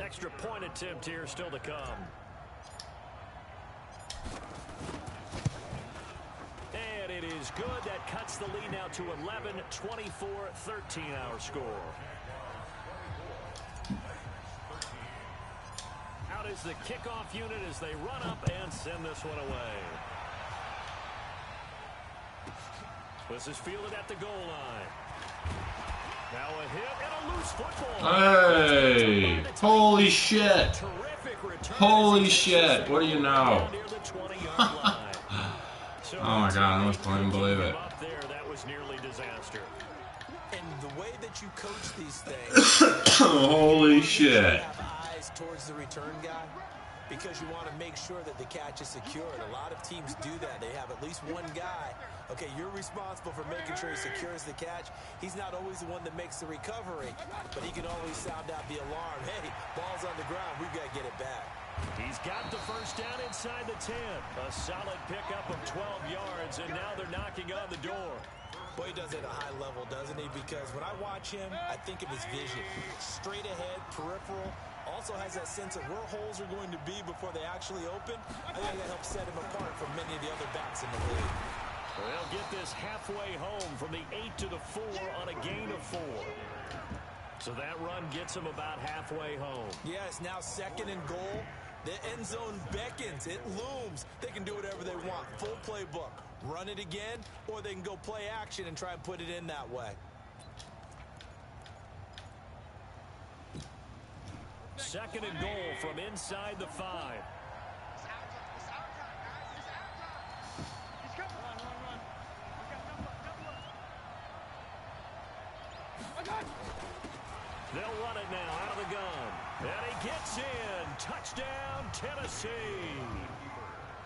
Extra point attempt here still to come. And it is good. That cuts the lead now to 11, 24, 13 our score. Out is the kickoff unit as they run up and send this one away. This is fielded at the goal line. Now a hit and a loose football. Hey! Holy shit! Holy shit! What do you know? Oh my god, I almost can't even believe it. That was nearly disaster. And the way that you coach these things. Holy shit! Have eyes towards the return guy. because you want to make sure that the catch is secured. A lot of teams do that. They have at least one guy. Okay, you're responsible for making sure he secures the catch. He's not always the one that makes the recovery, but he can always sound out the alarm. Hey, ball's on the ground. We've got to get it back. He's got the first down inside the 10. A solid pickup of 12 yards, and now they're knocking on the door. Boy, he does it at a high level, doesn't he? Because when I watch him, I think of his vision. Straight ahead, peripheral. Also has that sense of where holes are going to be before they actually open. I think that helps set him apart from many of the other backs in the league. They'll get this halfway home from the 8 to the 4 on a gain of 4. So that run gets them about halfway home. Yeah, it's now 2nd and goal. The end zone beckons. It looms. They can do whatever they want. Full playbook. Run it again, or they can go play action and try and put it in that way. 2nd and goal from inside the 5. They'll run it now out of the gun. And he gets in. Touchdown, Tennessee.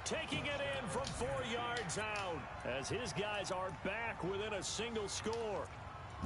Taking it in from 4 yards out as his guys are back within a single score.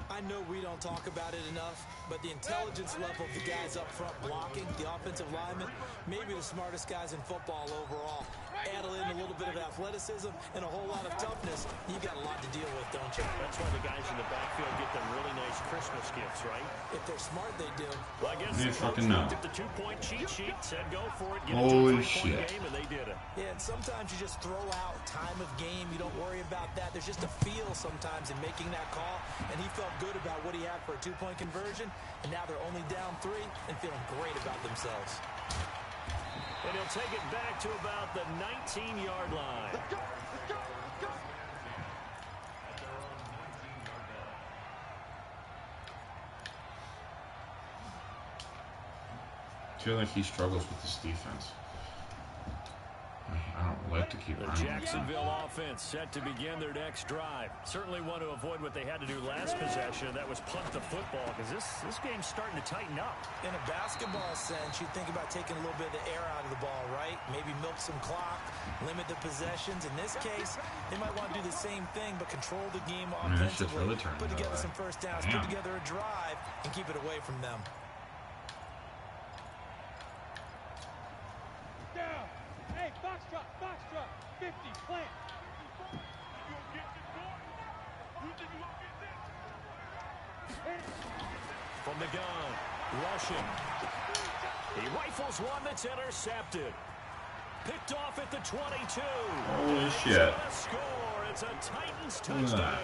I know we don't talk about it enough, but the intelligence level of the guys up front blocking, the offensive linemen, maybe the smartest guys in football overall. Add in a little bit of athleticism and a whole lot of toughness. You've got a lot to deal with, don't you? That's why the guys in the backfield get them really nice Christmas gifts, right? If they're smart, they do. Well, I guess They the fucking coach know. looked at the 2-point cheat sheet, said go for it, get Holy a 2-point shit. game, and they did it. Yeah, and sometimes you just throw out time of game. You don't worry about that. There's just a feel sometimes in making that call, and he felt good about what he had for a 2-point conversion, and now they're only down 3 and feeling great about themselves. And he'll take it back to about the 19-yard line. Let's go. Let's go. Let's go. I feel like he struggles with this defense. I don't like to keep The running. Jacksonville offense set to begin their next drive. Certainly want to avoid what they had to do last possession. That was punt the football, because this game's starting to tighten up. In a basketball sense, you think about taking a little bit of the air out of the ball, right? Maybe milk some clock, limit the possessions. In this case, they might want to do the same thing, but control the game I mean, it's just offensively. really turning Put together that some way. first downs, Damn. put together a drive, and keep it away from them. Down. Hey, box drop, 50, plant. From the gun, rushing. He rifles one that's intercepted. Picked off at the 22. Holy shit. A score. It's a Titans touchdown.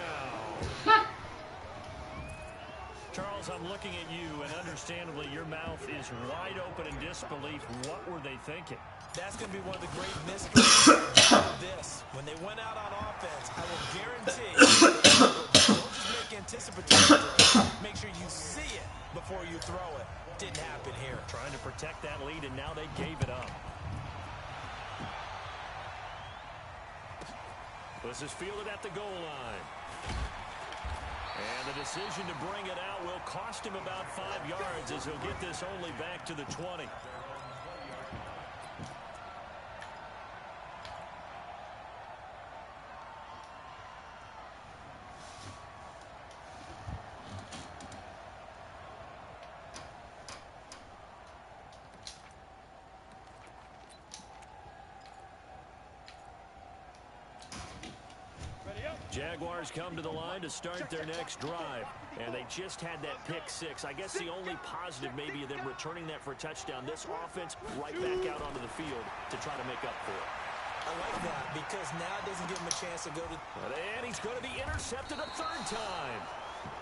Charles, I'm looking at you, and understandably, your mouth is wide open in disbelief. What were they thinking? That's going to be one of the great mysteries of this. When they went out on offense, I will guarantee don't just make anticipatory throws. Make sure you see it before you throw it. Didn't happen here. Trying to protect that lead, and now they gave it up. This is fielded at the goal line. And the decision to bring it out will cost him about 5 yards as he'll get this only back to the 20. Jaguars come to the line to start their next drive, and they just had that pick 6. I guess the only positive maybe of them returning that for a touchdown. This offense right back out onto the field to try to make up for it. I like that because now it doesn't give him a chance to go to... And he's going to be intercepted a 3rd time.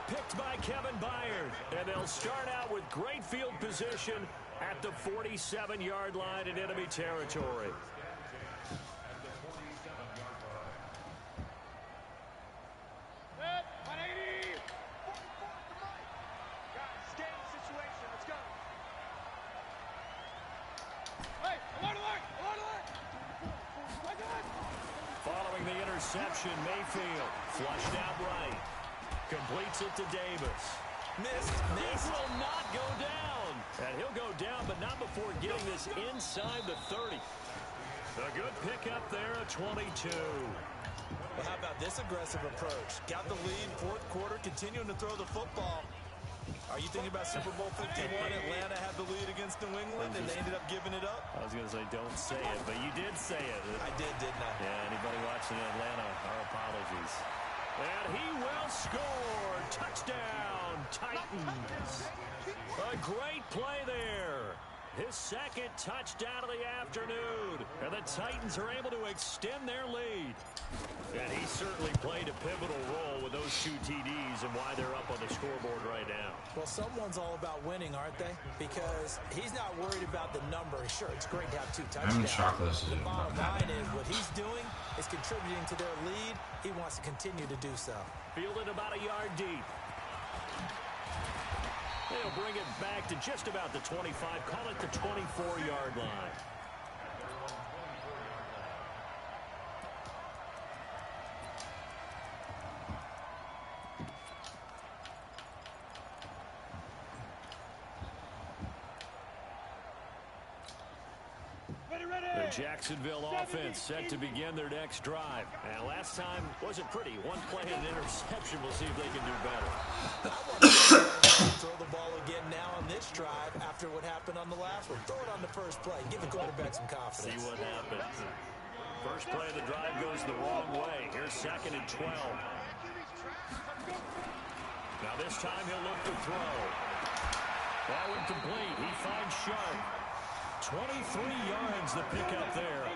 Picked by Kevin Byard, and they'll start out with great field position at the 47-yard line in enemy territory. Interception, Mayfield flushed out right. Completes it to Davis. Missed. He will not go down. And he'll go down, but not before getting this inside the 30. A good pickup there, a 22. Well, how about this aggressive approach? Got the lead, fourth quarter, continuing to throw the football. Are you thinking about Super Bowl 51? Atlanta had the lead against New England, and they ended up giving it up? I was going to say, don't say it, but you did say it. I did, didn't I? Yeah, anybody watching Atlanta, our apologies. And he will score. Touchdown, Titans. A great play there. His second touchdown of the afternoon. And the Titans are able to extend their lead. And he certainly played a pivotal role with those 2 TDs and why they're up on the scoreboard right now. Well, someone's all about winning, aren't they? Because he's not worried about the number. Sure, it's great to have 2 touchdowns. The bottom line is what he's doing is contributing to their lead. He wants to continue to do so. Fielded about a yard deep. They'll bring it back to just about the 25. Call it the 24-yard line. The Jacksonville offense set to begin their next drive. And last time wasn't pretty. One play and an interception. We'll see if they can do better. Throw the ball again now on this drive after what happened on the last one. Throw it on the first play. Give the quarterback some confidence. See what happens. First play of the drive goes the wrong way. Here's 2nd and 12. Now this time he'll look to throw. Ball incomplete. He finds Sharp. 23 yards the pickup there.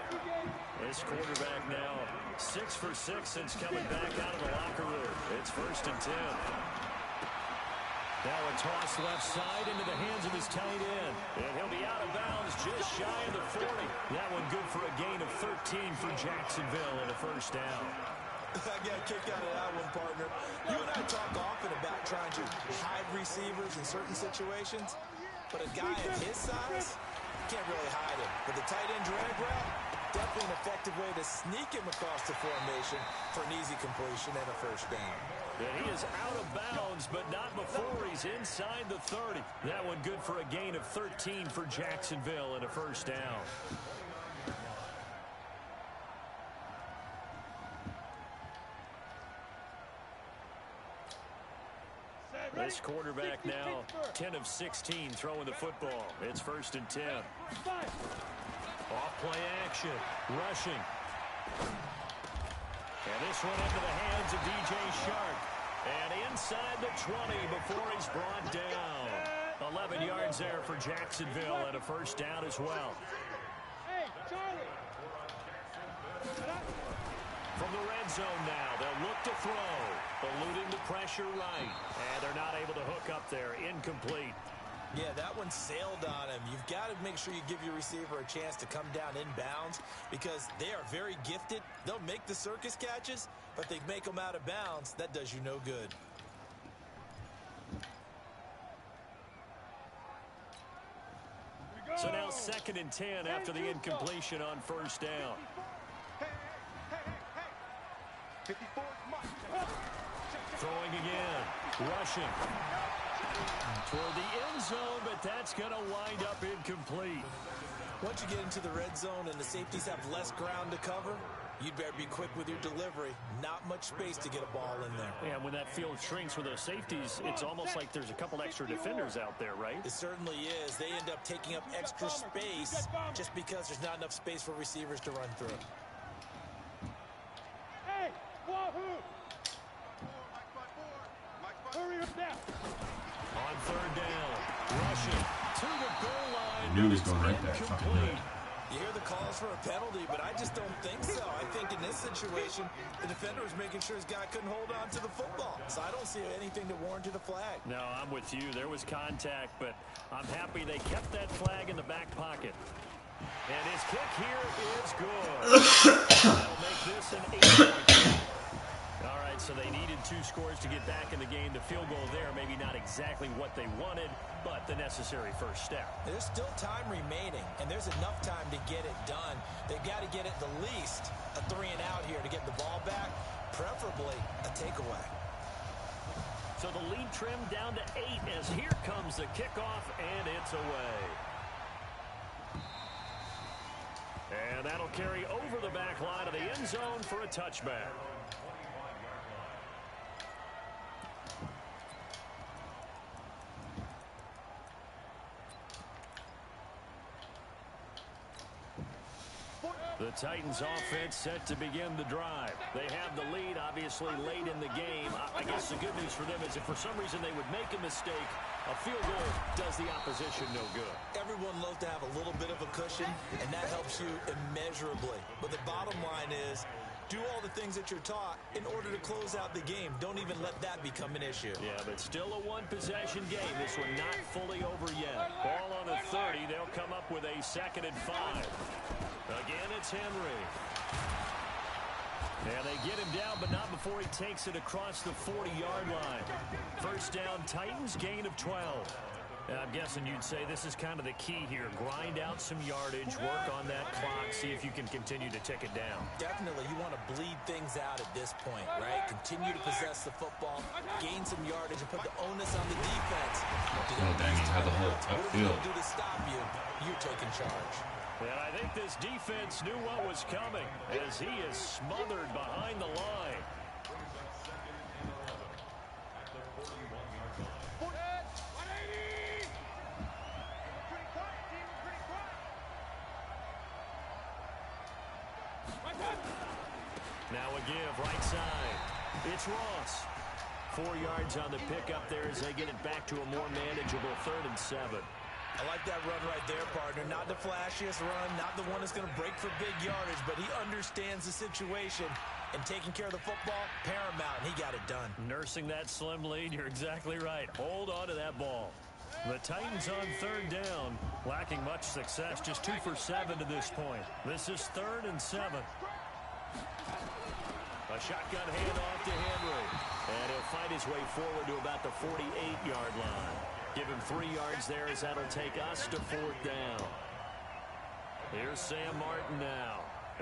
This quarterback now 6 for 6 since coming back out of the locker room. It's 1st and 10. Now a toss left side into the hands of his tight end. And he'll be out of bounds just shy of the 40. That one good for a gain of 13 for Jacksonville and a 1st down. I got a kick out of that one, partner. You and I talk often about trying to hide receivers in certain situations, but a guy of his size can't really hide him. But the tight end drag route, definitely an effective way to sneak him across the formation for an easy completion and a 1st down. And he is out of bounds, but not before he's inside the 30. That one good for a gain of 13 for Jacksonville and a 1st down. This quarterback now 10 of 16 throwing the football. It's 1st and 10. Off play action, rushing. And this one into the hands of DJ Shark. And inside the 20 before he's brought down. 11 yards there for Jacksonville and a 1st down as well. Hey, Charlie. From the red zone now, they'll look to throw. Eluding the pressure right. And they're not able to hook up there. Incomplete. Yeah, that one sailed on him. You've got to make sure you give your receiver a chance to come down inbounds because they are very gifted. They'll make the circus catches, but they make them out of bounds. That does you no good. So now 2nd and 10 after the incompletion on 1st down. Hey. 54 Mike. Throwing again. Rushing. Toward the end zone, but that's going to wind up incomplete. Once you get into the red zone and the safeties have less ground to cover, you'd better be quick with your delivery. Not much space to get a ball in there. Yeah, when that field shrinks with those safeties, it's almost like there's a couple extra defenders out there, right? It certainly is. They end up taking up extra space just because there's not enough space for receivers to run through. Hey, Wahoo! Hurry up now. On 3rd down, rushing to the goal line. I knew he was going right there. Fucking knew it. You hear the calls for a penalty, but I just don't think so. I think in this situation, the defender was making sure his guy couldn't hold on to the football. So I don't see anything that warranted a flag. No, I'm with you. There was contact, but I'm happy they kept that flag in the back pocket. And his kick here is good. That'll make this an 8-point game. All right, so they needed 2 scores to get back in the game. The field goal there, maybe not exactly what they wanted, but the necessary first step. There's still time remaining, and there's enough time to get it done. They've got to get at the least a 3 and out here to get the ball back, preferably a takeaway. So the lead trimmed down to 8 as here comes the kickoff, and it's away. And that'll carry over the back line of the end zone for a touchback. The Titans offense set to begin the drive. They have the lead, obviously, late in the game. I guess the good news for them is if for some reason they would make a mistake, a field goal does the opposition no good. Everyone loves to have a little bit of a cushion, and that helps you immeasurably. But the bottom line is, do all the things that you're taught in order to close out the game. Don't even let that become an issue. Yeah, but still a one-possession game. This one not fully over yet. Ball on the 30. They'll come up with a 2nd and 5. Again, it's Henry. And they get him down, but not before he takes it across the 40-yard line. First down, Titans, gain of 12. I'm guessing you'd say this is kind of the key here. Grind out some yardage, work on that clock, see if you can continue to tick it down. Definitely, you want to bleed things out at this point, right? Continue to possess the football, gain some yardage, and put the onus on the defense. Oh, dang, he had the whole upfield. What do to stop you? You're taking charge. And I think this defense knew what was coming as he is smothered behind the line. Now a give, right side. It's Ross. 4 yards on the pickup there as they get it back to a more manageable 3rd and 7. I like that run right there, partner. Not the flashiest run, not the one that's going to break for big yardage, but he understands the situation, and taking care of the football, paramount, and he got it done. Nursing that slim lead, you're exactly right. Hold on to that ball. The Titans on 3rd down, lacking much success, just 2 for 7 to this point. This is 3rd and 7. A shotgun handoff to Henry, and he'll fight his way forward to about the 48-yard line. Give him 3 yards there as that'll take us to 4th down. Here's Sam Martin now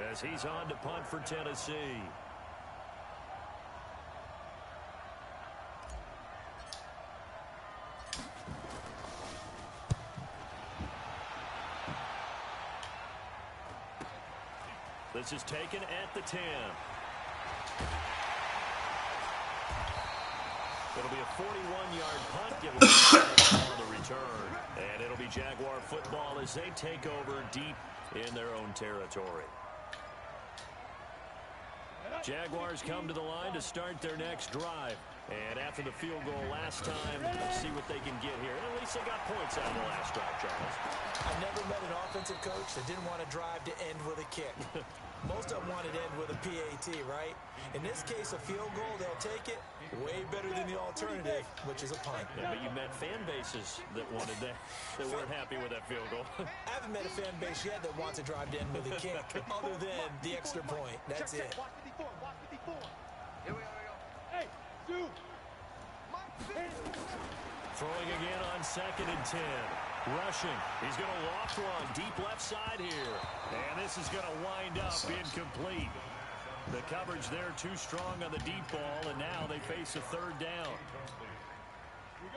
as he's on to punt for Tennessee. This is taken at the 10. It'll be a 41-yard punt given on the return. And it'll be Jaguar football as they take over deep in their own territory. Jaguars come to the line to start their next drive. And after the field goal last time, let's see what they can get here. And at least they got points out of the last drive, Charles. I've never met an offensive coach that didn't want to drive to end with a kick. Most of them wanted to end with a PAT, right? In this case, a field goal, they'll take it. Way better than the alternative, which is a punt. Yeah, but you met fan bases that wanted that weren't happy with that field goal. I haven't met a fan base yet that wants to drive to end with a kick, other than the extra point. That's it. Hey, dude. Throwing again on 2nd and 10. Rushing. He's going to loft one deep left side here. And this is going to wind up incomplete. The coverage there too strong on the deep ball, and now they face a 3rd down.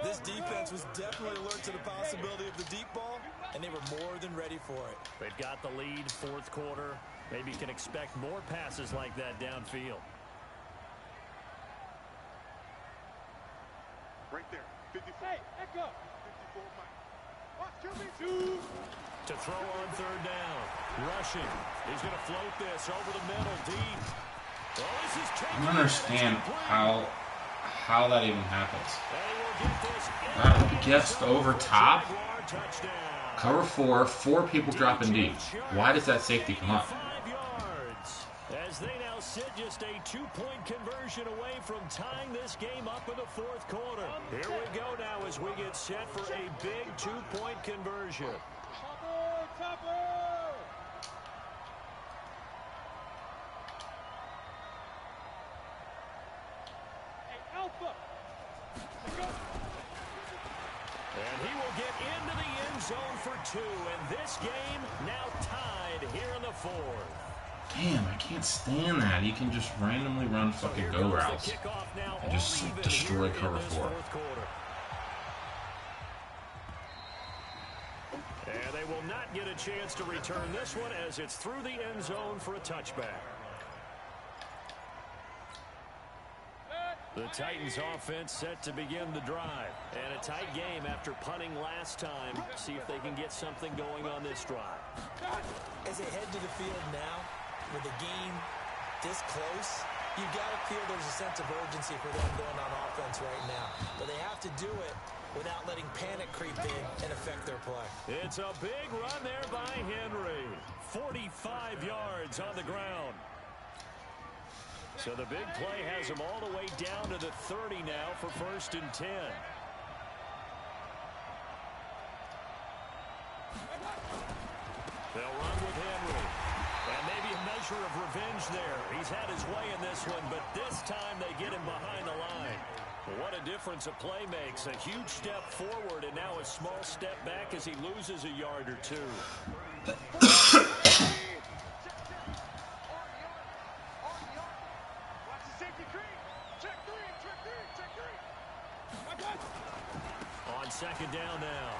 This defense was definitely alert to the possibility of the deep ball, and they were more than ready for it. They've got the lead, 4th quarter. Maybe you can expect more passes like that downfield. Right there. 54. Hey, echo. 54, Mike. Watch QB. To throw on 3rd down. Rushing. He's going to float this over the middle, deep. Oh, this is I don't understand how that even happens. Guessed over top. Cover 4, 4 people dropping deep. Why does that safety come up? 5 yards. As they now sit just a 2-point conversion away from tying this game up in the 4th quarter. Here we go now as we get set for a big 2-point conversion. Topper! Hey, Alpha! And he will get into the end zone for 2. And this game now tied here in the 4th. Damn, I can't stand that. He can just randomly run fucking go routes and just destroy cover 4. And they will not get a chance to return this one as it's through the end zone for a touchback. The Titans offense set to begin the drive. And a tight game after punting last time. See if they can get something going on this drive. As they head to the field now, with the game this close, you've got to feel there's a sense of urgency for them going on offense right now. But they have to do it without letting panic creep in and affect their play. It's a big run there by Henry. 45 yards on the ground. So the big play has him all the way down to the 30 now for 1st and 10. They'll run with Henry. And maybe a measure of revenge there. He's had his way in this one, but this time they get him behind the line. What a difference a play makes. A huge step forward and now a small step back as he loses a yard or two. On 2nd down now,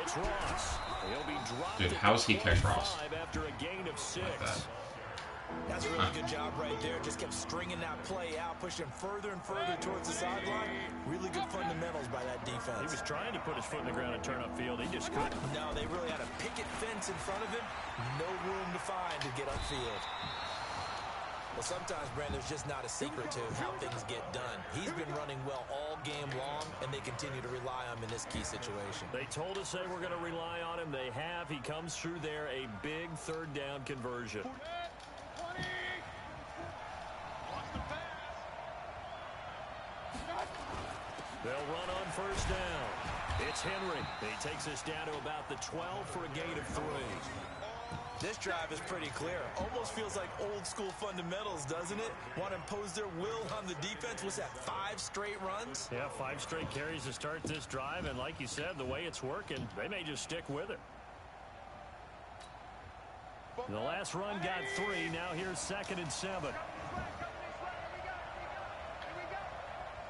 it's Ross. He'll be dropped. Dude, how's he catch Ross? After a gain of 6. That's a really good job right there. Just kept stringing that play out, pushing further and further towards the sideline. Really good fundamentals by that defense. He was trying to put his foot in the ground and turn upfield. He just couldn't. No, they really had a picket fence in front of him. No room to find to get upfield. Well, sometimes, Brand, there's just not a secret to how things get done. He's been running well all game long, and they continue to rely on him in this key situation. They told us they were going to rely on him. They have. He comes through there, a big 3rd down conversion. They'll run on 1st down. It's Henry. He takes us down to about the 12 for a gain of 3. This drive is pretty clear. Almost feels like old school fundamentals, doesn't it? Want to impose their will on the defense. What's that, 5 straight runs? Yeah, 5 straight carries to start this drive. And like you said, the way it's working, they may just stick with it. The last run got 3. Now here's 2nd and 7.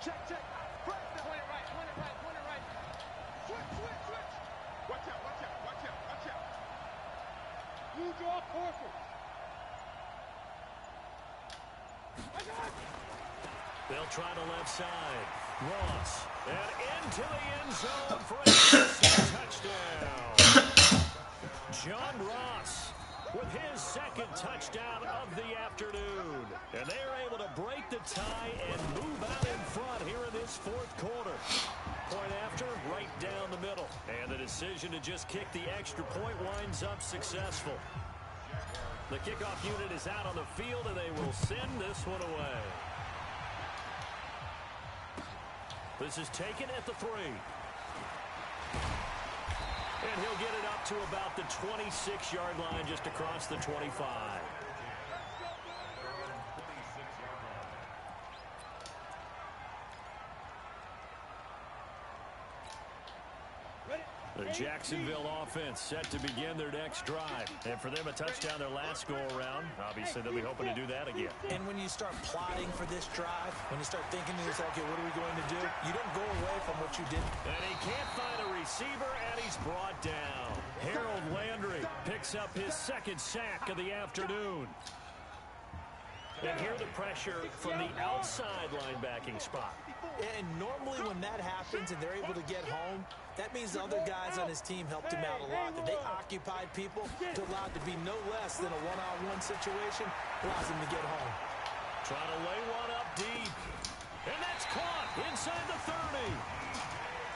Check, check. Point it right, point it right, point it right. Switch, switch, switch. Watch out, watch out, watch out, watch out. You draw forward. They'll try the left side. Ross. And into the end zone for a touchdown. John Ross with his 2nd touchdown of the afternoon. And they are able to break the tie and move out in front here in this 4th quarter. Point after, right down the middle. And the decision to just kick the extra point winds up successful. The kickoff unit is out on the field, and they will send this one away. This is taken at the 3. And he'll get it up to about the 26-yard line, just across the 25. The Jacksonville offense set to begin their next drive. And for them, a touchdown their last go-around. Obviously, they'll be hoping to do that again. And when you start plotting for this drive, when you start thinking to yourself, okay, what are we going to do? You don't go away from what you did. And he can't find a receiver, and he's brought down. Harold Landry picks up his 2nd sack of the afternoon. And here the pressure from the outside linebacking spot. And normally when that happens and they're able to get home, that means the other guys on his team helped him out a lot. That they occupied people to allow it to be no less than a one-on-one situation, allows him to get home. Trying to lay one up deep. And that's caught inside the 30.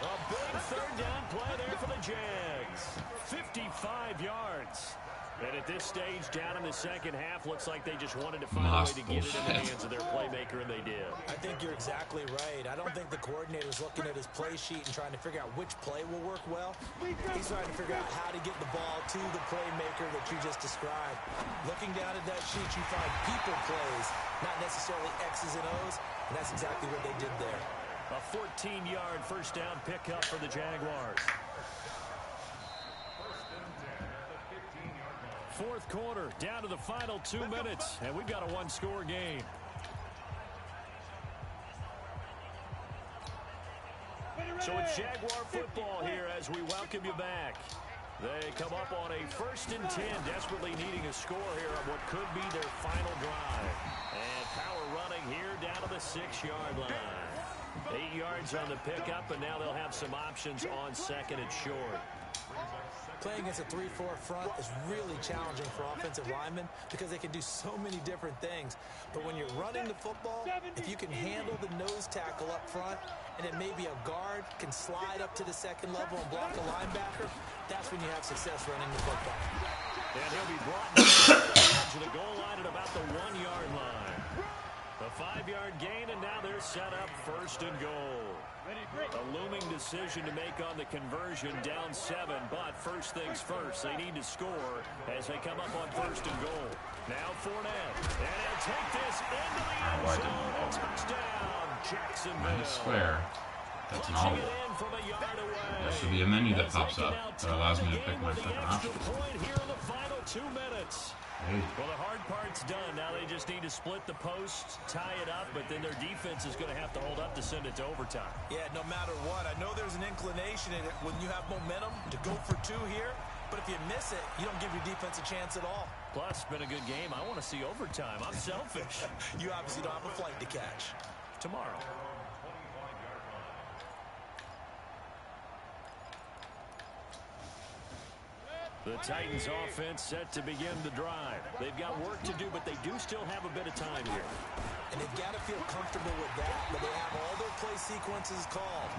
A big 3rd down play there for the Jags. 55 yards. And at this stage, down in the 2nd half, looks like they just wanted to find a way to get it in the hands of their playmaker, and they did. I think you're exactly right. I don't think the coordinator's looking at his play sheet and trying to figure out which play will work well. He's trying to figure out how to get the ball to the playmaker that you just described. Looking down at that sheet, you find people plays, not necessarily X's and O's, and that's exactly what they did there. A 14-yard 1st down pickup for the Jaguars. fourth quarter, down to the final 2 minutes, and we've got a one-score game. So it's Jaguar football here as we welcome you back. They come up on a 1st and 10, desperately needing a score here on what could be their final drive. And power running here down to the 6-yard line. 8 yards on the pickup, and now they'll have some options on 2nd and short. Playing against a 3-4 front is really challenging for offensive linemen because they can do so many different things. But when you're running the football, if you can handle the nose tackle up front, and then maybe a guard can slide up to the 2nd level and block a linebacker, that's when you have success running the football. And he'll be brought down to the goal line at about the 1-yard line. A 5-yard gain, and now they're set up 1st and goal. A looming decision to make on the conversion, down 7, but first things first, they need to score as they come up on 1st and goal. Now Fournette, and he'll take this into the end zone. Touchdown, Jacksonville. I swear, that's an audible. There should be a menu that pops up that allows me to pick my second option. Here in the final 2 minutes. Hey. Well, the hard part's done. Now they just need to split the posts, tie it up, but then their defense is going to have to hold up to send it to overtime. Yeah, no matter what. I know there's an inclination in it when you have momentum to go for 2 here, but if you miss it, you don't give your defense a chance at all. Plus, it's been a good game. I want to see overtime. I'm selfish. You obviously don't have a flight to catch. Tomorrow. The Titans offense set to begin the drive. They've got work to do, but they do still have a bit of time here. And they've got to feel comfortable with that, but they have all their play sequences called.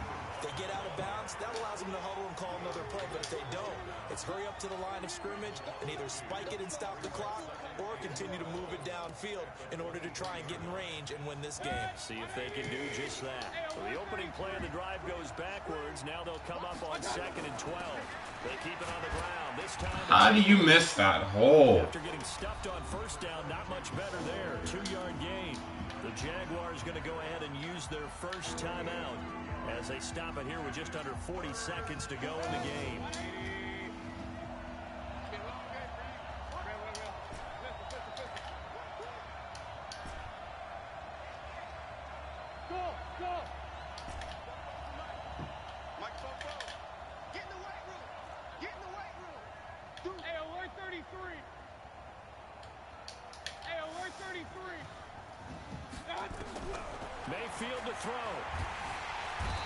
If they get out of bounds, that allows them to huddle and call another play, but if they don't, it's hurry up to the line of scrimmage and either spike it and stop the clock or continue to move it downfield in order to try and get in range and win this game. See if they can do just that. Well, the opening play of the drive goes backwards. Now they'll come up on 2nd and 12. They keep it on the ground. This time, how do you miss that hole? After getting stuffed on 1st down, not much better there. 2-yard gain. The Jaguars going to go ahead and use their first timeout as they stop it here with just under 40 seconds to go in the game. Mayfield to throw.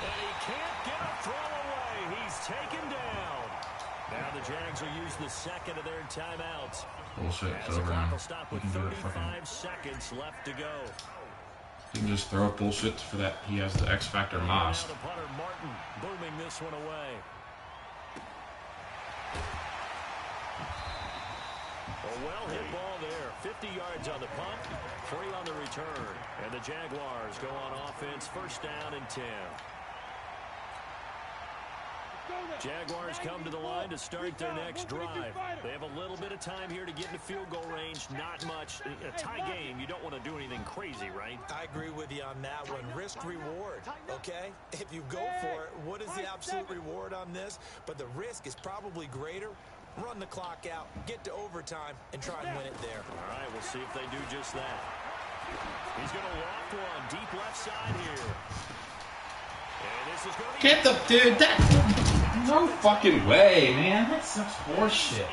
And he can't get a throw away. He's taken down. Now the Jags will use the 2nd of their timeouts. Bullshit, it's As the over clock now. will stop with 35 seconds left to go. You can just throw up bullshit for that. He has the X Factor Moss. Now the punter Martin booming this one away. A well-hit ball there. 50 yards on the punt, 3 on the return. And the Jaguars go on offense, 1st down and 10. Jaguars come to the line to start their next drive. They have a little bit of time here to get into field goal range. Not much. A tie game, you don't want to do anything crazy, right? I agree with you on that one. Risk-reward, okay? If you go for it, what is the absolute reward on this? But the risk is probably greater. Run the clock out, get to overtime, and try and win it there. All right, we'll see if they do just that. He's going to loft one deep left side here. And this is going to be... Get the... Dude, that... No fucking way, man. That's such horseshit.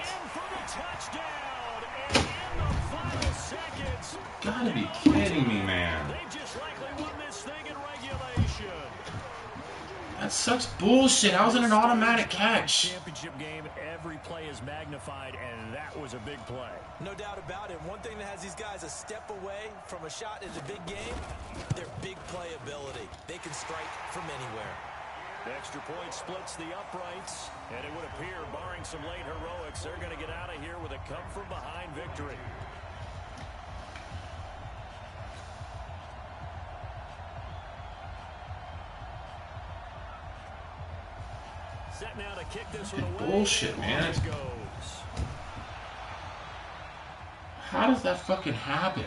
Gotta be kidding me, man. They just likely won this thing in regulation. That's such bullshit. I was in an automatic catch. Championship game, every play is magnified, and that was a big play. No doubt about it. One thing that has these guys a step away from a shot in the big game, their big play ability. They can strike from anywhere. The extra point splits the uprights, and it would appear, barring some late heroics, they're going to get out of here with a come-from-behind victory. Set now to kick this one away. Bullshit, man. How does that fucking happen?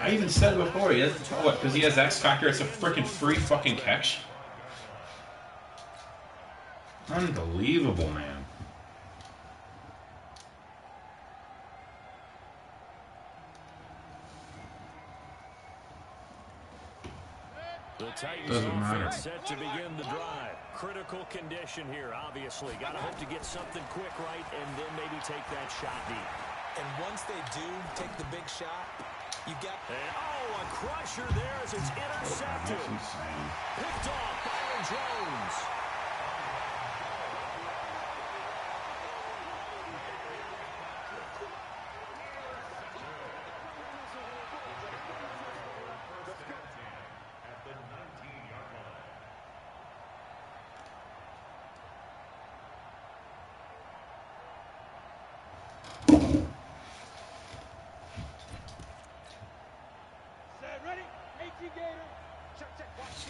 I even said it before. He doesn't tell it because he has X Factor. It's a freaking free fucking catch. Unbelievable, man. The Titans Doesn't matter. offense set to begin the drive. Critical condition here, obviously. Got to hope to get something quick right and then maybe take that shot deep. And once they do take the big shot, you got... And, a crusher there as it's intercepted. That's insane. Picked off Byron Jones.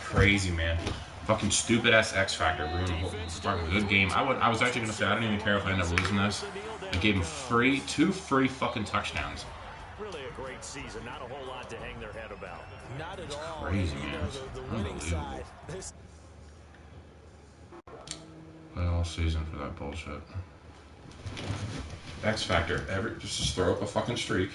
Crazy, man. Fucking stupid ass X Factor ruined the whole fucking good game. I was actually gonna say I don't even care if I end up losing this. I gave him two free fucking touchdowns. Really a great season. Not a whole lot to hang their head about. Not at all. Crazy, You man. know, the winning side. Play all season for that bullshit. X Factor. Just throw up a fucking streak.